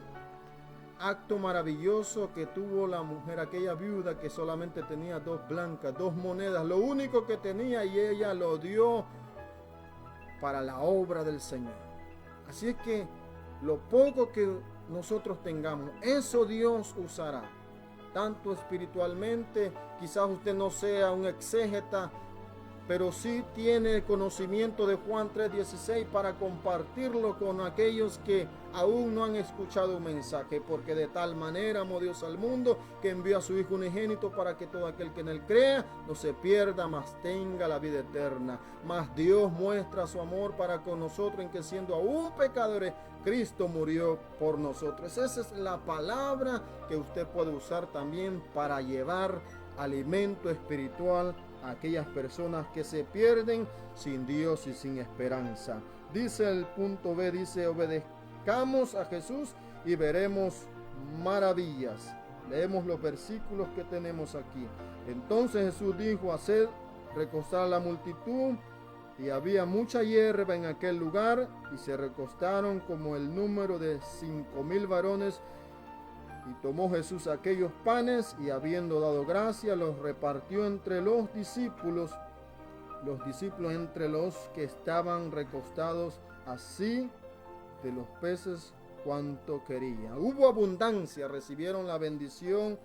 acto maravilloso que tuvo la mujer, aquella viuda que solamente tenía 2 blancas, 2 monedas, lo único que tenía, y ella lo dio para la obra del Señor. Así es que lo poco que nosotros tengamos, eso Dios usará, tanto espiritualmente. Quizás usted no sea un exégeta pero sí tiene conocimiento de Juan 3:16 para compartirlo con aquellos que aún no han escuchado un mensaje, porque de tal manera amó Dios al mundo que envió a su Hijo unigénito para que todo aquel que en él crea no se pierda, mas tenga la vida eterna. Mas Dios muestra su amor para con nosotros en que siendo aún pecadores, Cristo murió por nosotros. Esa es la palabra que usted puede usar también para llevar alimento espiritual a aquellas personas que se pierden sin Dios y sin esperanza. Dice el punto B, dice: obedezcamos a Jesús y veremos maravillas. Leemos los versículos que tenemos aquí. Entonces Jesús dijo: haced recostar a la multitud. Y había mucha hierba en aquel lugar, y se recostaron como el número de 5,000 varones. Y tomó Jesús aquellos panes, y habiendo dado gracia, los repartió entre los discípulos entre los que estaban recostados, así de los peces cuanto quería. Hubo abundancia, recibieron la bendición,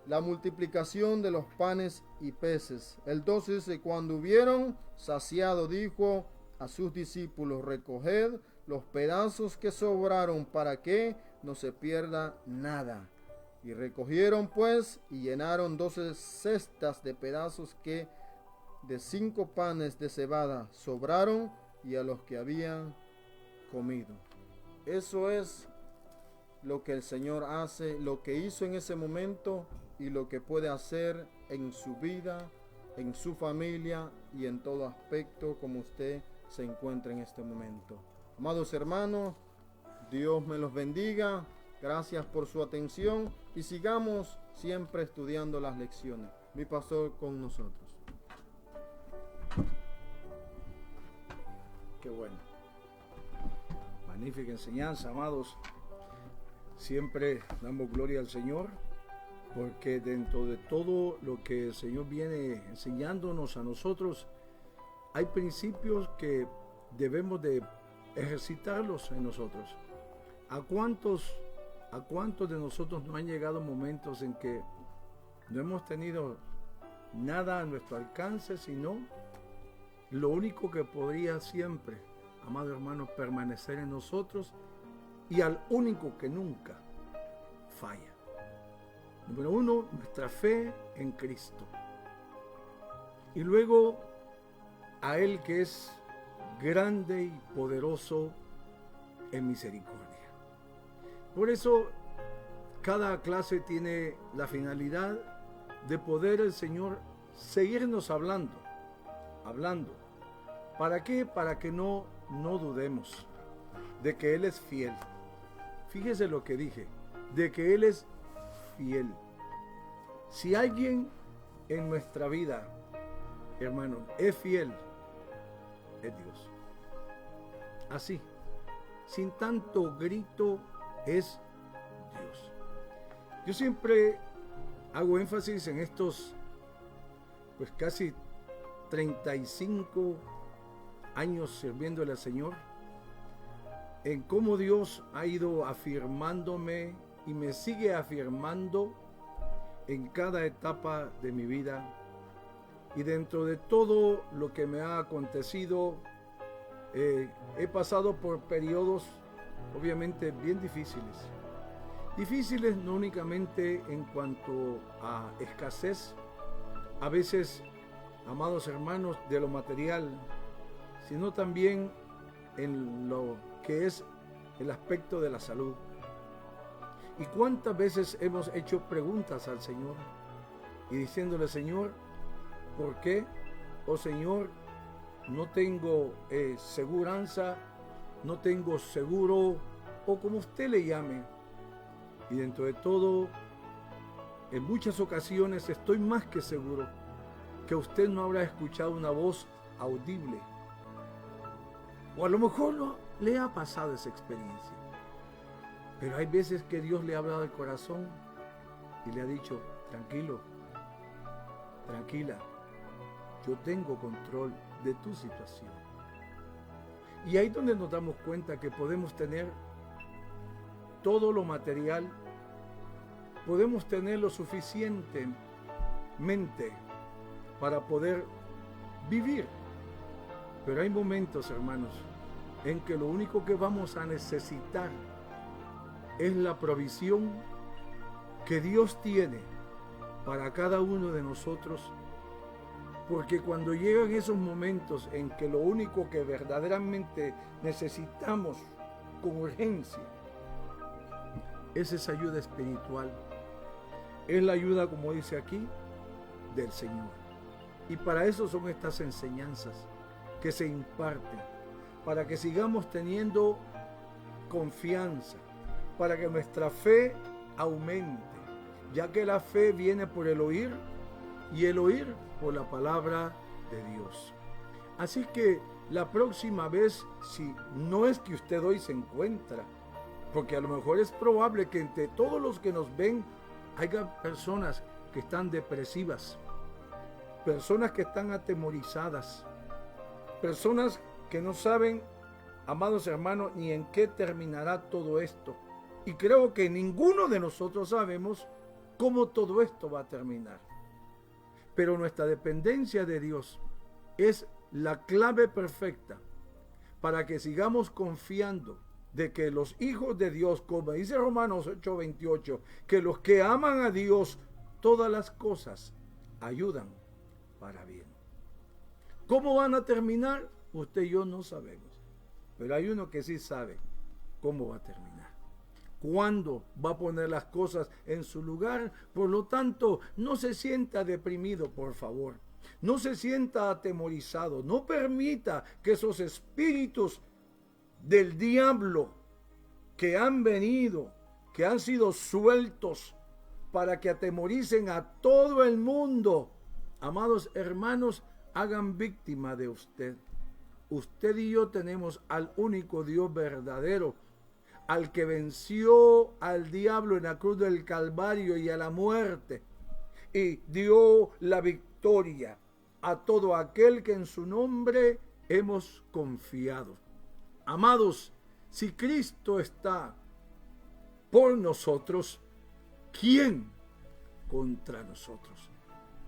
la multiplicación de los panes y peces. El 12 dice: cuando hubieron saciado, dijo a sus discípulos: recoged los pedazos que sobraron para que no se pierda nada. Y recogieron pues y llenaron 12 cestas de pedazos que de 5 panes de cebada sobraron, y a los que habían comido. Eso es lo que el Señor hace, lo que hizo en ese momento y lo que puede hacer en su vida, en su familia y en todo aspecto como usted se encuentra en este momento. Amados hermanos, Dios me los bendiga. Gracias por su atención y sigamos siempre estudiando las lecciones. Mi pastor con nosotros. Qué bueno. Magnífica enseñanza, amados. Siempre damos gloria al Señor, porque dentro de todo lo que el Señor viene enseñándonos a nosotros, hay principios que debemos de ejercitarlos en nosotros. ¿A cuántos de nosotros no han llegado momentos en que no hemos tenido nada a nuestro alcance, sino lo único que podría siempre, amado hermano, permanecer en nosotros, y al único que nunca falla? Número 1, nuestra fe en Cristo. Y luego a Él que es grande y poderoso en misericordia. Por eso cada clase tiene la finalidad de poder el Señor seguirnos hablando. ¿Para qué? Para que no dudemos de que Él es fiel. Fíjese lo que dije, de que Él es fiel. Si alguien en nuestra vida, hermano, es fiel, es Dios. Así, sin tanto grito, es Dios. Yo siempre hago énfasis en estos, pues casi 35 años sirviéndole al Señor, en cómo Dios ha ido afirmándome y me sigue afirmando en cada etapa de mi vida. Y dentro de todo lo que me ha acontecido, he pasado por periodos obviamente bien difíciles. Difíciles no únicamente en cuanto a escasez, a veces, amados hermanos, de lo material, sino también en lo que es el aspecto de la salud. ¿Y cuántas veces hemos hecho preguntas al Señor y diciéndole: Señor, ¿por qué? Oh Señor, no tengo seguranza, no tengo seguro, o como usted le llame. Y dentro de todo, en muchas ocasiones estoy más que seguro que usted no habrá escuchado una voz audible. O a lo mejor no le ha pasado esa experiencia. Pero hay veces que Dios le ha hablado al corazón y le ha dicho: tranquilo, tranquila, yo tengo control de tu situación. Y ahí es donde nos damos cuenta que podemos tener todo lo material, podemos tener lo suficientemente para poder vivir. Pero hay momentos, hermanos, en que lo único que vamos a necesitar es la provisión que Dios tiene para cada uno de nosotros, porque cuando llegan esos momentos en que lo único que verdaderamente necesitamos con urgencia es esa ayuda espiritual, es la ayuda, como dice aquí, del Señor. Y para eso son estas enseñanzas que se imparten, para que sigamos teniendo confianza, para que nuestra fe aumente, ya que la fe viene por el oír y el oír por la palabra de Dios. Así que la próxima vez, si no es que usted hoy se encuentra, porque a lo mejor es probable que entre todos los que nos ven haya personas que están depresivas, personas que están atemorizadas, personas que no saben, amados hermanos, ni en qué terminará todo esto. Y creo que ninguno de nosotros sabemos cómo todo esto va a terminar. Pero nuestra dependencia de Dios es la clave perfecta para que sigamos confiando de que los hijos de Dios, como dice Romanos 8:28, que los que aman a Dios, todas las cosas ayudan para bien. ¿Cómo van a terminar? Usted y yo no sabemos. Pero hay uno que sí sabe cómo va a terminar, cuándo va a poner las cosas en su lugar. Por lo tanto, no se sienta deprimido, por favor. No se sienta atemorizado. No permita que esos espíritus del diablo que han venido, que han sido sueltos para que atemoricen a todo el mundo, amados hermanos, hagan víctima de usted. Usted y yo tenemos al único Dios verdadero, al que venció al diablo en la cruz del Calvario y a la muerte, y dio la victoria a todo aquel que en su nombre hemos confiado. Amados, si Cristo está por nosotros, ¿quién contra nosotros?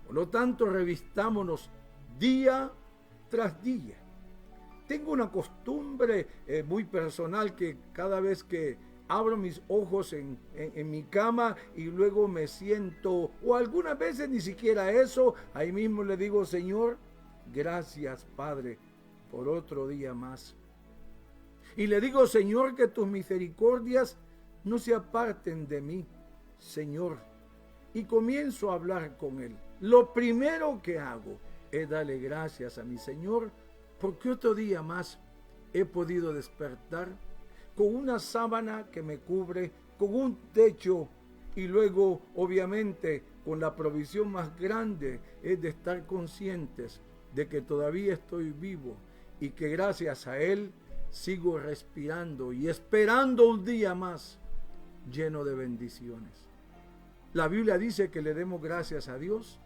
Por lo tanto, revistámonos día tras día. Tengo una costumbre muy personal, que cada vez que abro mis ojos en mi cama y luego me siento, o algunas veces ni siquiera eso, ahí mismo le digo: Señor, gracias, Padre, por otro día más. Y le digo: Señor, que tus misericordias no se aparten de mí, Señor. Y comienzo a hablar con Él. Lo primero que hago es darle gracias a mi Señor, porque otro día más he podido despertar con una sábana que me cubre, con un techo, y luego, obviamente, con la provisión más grande es de estar conscientes de que todavía estoy vivo y que gracias a Él sigo respirando y esperando un día más lleno de bendiciones. La Biblia dice que le demos gracias a Dios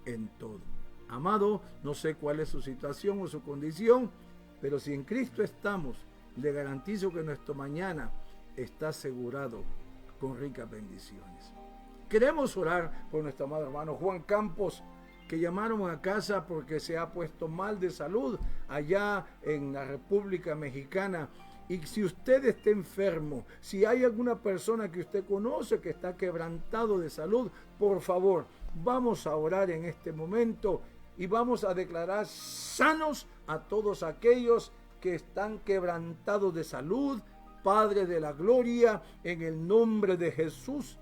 en todo. Amado, no sé cuál es su situación o su condición, pero si en Cristo estamos, le garantizo que nuestro mañana está asegurado con ricas bendiciones. Queremos orar por nuestro amado hermano Juan Campos, que llamaron a casa porque se ha puesto mal de salud allá en la República Mexicana. Y si usted está enfermo, si hay alguna persona que usted conoce que está quebrantado de salud, por favor, vamos a orar en este momento y vamos a declarar sanos a todos aquellos que están quebrantados de salud. Padre de la gloria, en el nombre de Jesús,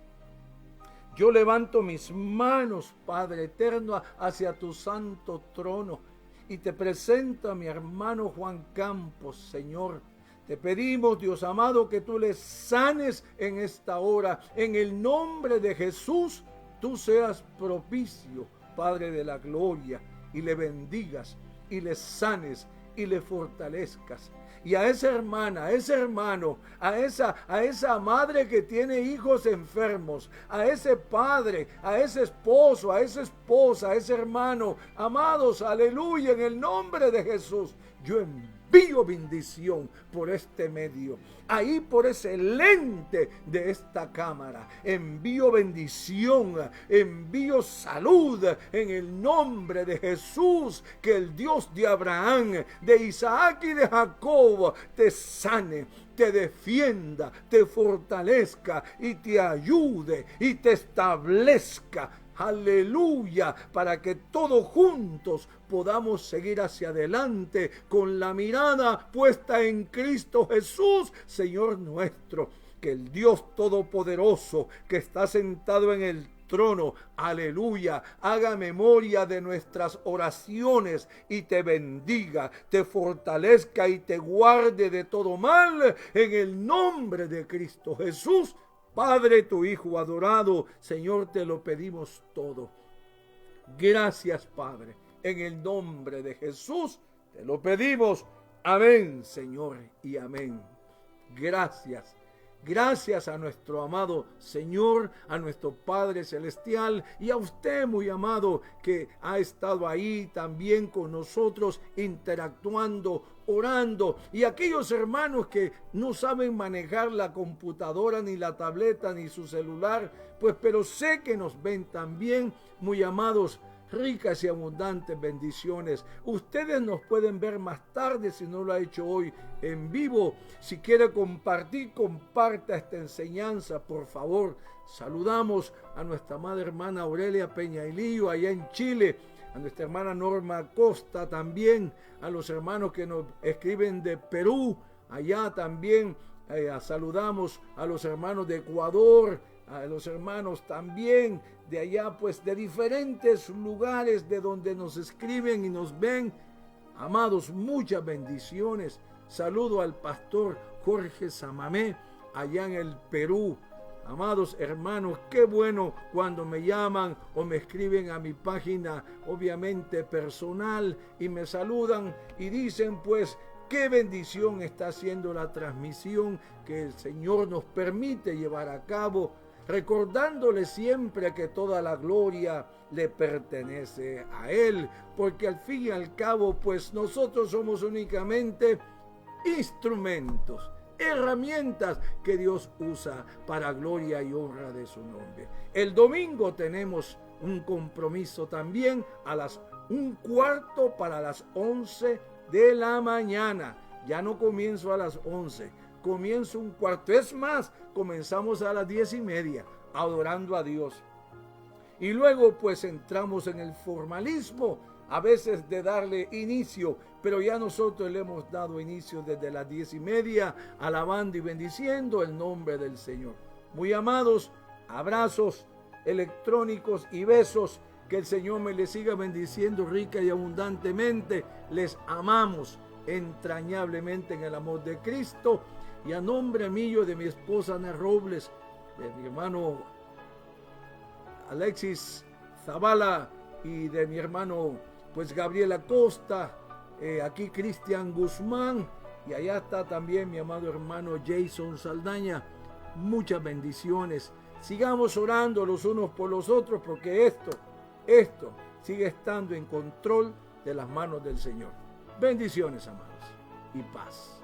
yo levanto mis manos, Padre eterno, hacia tu santo trono y te presento a mi hermano Juan Campos, Señor. Te pedimos, Dios amado, que tú le sanes en esta hora. En el nombre de Jesús, tú seas propicio, Padre de la gloria, y le bendigas, y le sanes, y le fortalezcas. Y a esa hermana, a ese hermano, a esa madre que tiene hijos enfermos, a ese padre, a ese esposo, a esa esposa, a ese hermano, amados, aleluya, en el nombre de Jesús, yo envío bendición por este medio. Ahí por ese lente de esta cámara, envío bendición, envío salud en el nombre de Jesús. Que el Dios de Abraham, de Isaac y de Jacob te sane, te defienda, te fortalezca y te ayude y te establezca. Aleluya, para que todos juntos podamos seguir hacia adelante con la mirada puesta en Cristo Jesús, Señor nuestro. Que el Dios Todopoderoso que está sentado en el trono, aleluya, haga memoria de nuestras oraciones y te bendiga, te fortalezca y te guarde de todo mal en el nombre de Cristo Jesús. Padre, tu Hijo adorado, Señor, te lo pedimos todo. Gracias, Padre, en el nombre de Jesús te lo pedimos. Amén, Señor, y amén. Gracias. Gracias a nuestro amado Señor, a nuestro Padre Celestial y a usted, muy amado, que ha estado ahí también con nosotros interactuando, orando. Y aquellos hermanos que no saben manejar la computadora, ni la tableta, ni su celular, pues pero sé que nos ven también, muy amados. Ricas y abundantes bendiciones. Ustedes nos pueden ver más tarde si no lo ha hecho hoy en vivo. Si quiere compartir, comparta esta enseñanza, por favor. Saludamos a nuestra amada hermana Aurelia Peñailillo allá en Chile, a nuestra hermana Norma Costa también, a los hermanos que nos escriben de Perú, allá también saludamos a los hermanos de Ecuador, a los hermanos también de allá, pues de diferentes lugares de donde nos escriben y nos ven. Amados, muchas bendiciones. Saludo al pastor Jorge Samamé allá en el Perú. Amados hermanos, qué bueno cuando me llaman o me escriben a mi página, obviamente personal, y me saludan y dicen pues qué bendición está haciendo la transmisión que el Señor nos permite llevar a cabo, recordándole siempre que toda la gloria le pertenece a Él, porque al fin y al cabo, pues nosotros somos únicamente instrumentos, herramientas que Dios usa para gloria y honra de su nombre. El domingo tenemos un compromiso también a las 1:15 para las 11 de la mañana. Ya no comienzo a las 11. Comienzo 1:15, es más, comenzamos a las 10:30 adorando a Dios. Y luego pues entramos en el formalismo, a veces de darle inicio, pero ya nosotros le hemos dado inicio desde las 10:30, alabando y bendiciendo el nombre del Señor. Muy amados, abrazos electrónicos y besos, que el Señor me les siga bendiciendo rica y abundantemente. Les amamos entrañablemente en el amor de Cristo. Y a nombre mío, de mi esposa Ana Robles, de mi hermano Alexis Zavala y de mi hermano pues Gabriel Acosta, aquí Cristian Guzmán, y allá está también mi amado hermano Jason Saldaña. Muchas bendiciones. Sigamos orando los unos por los otros, porque esto sigue estando en control de las manos del Señor. Bendiciones, amados, y paz.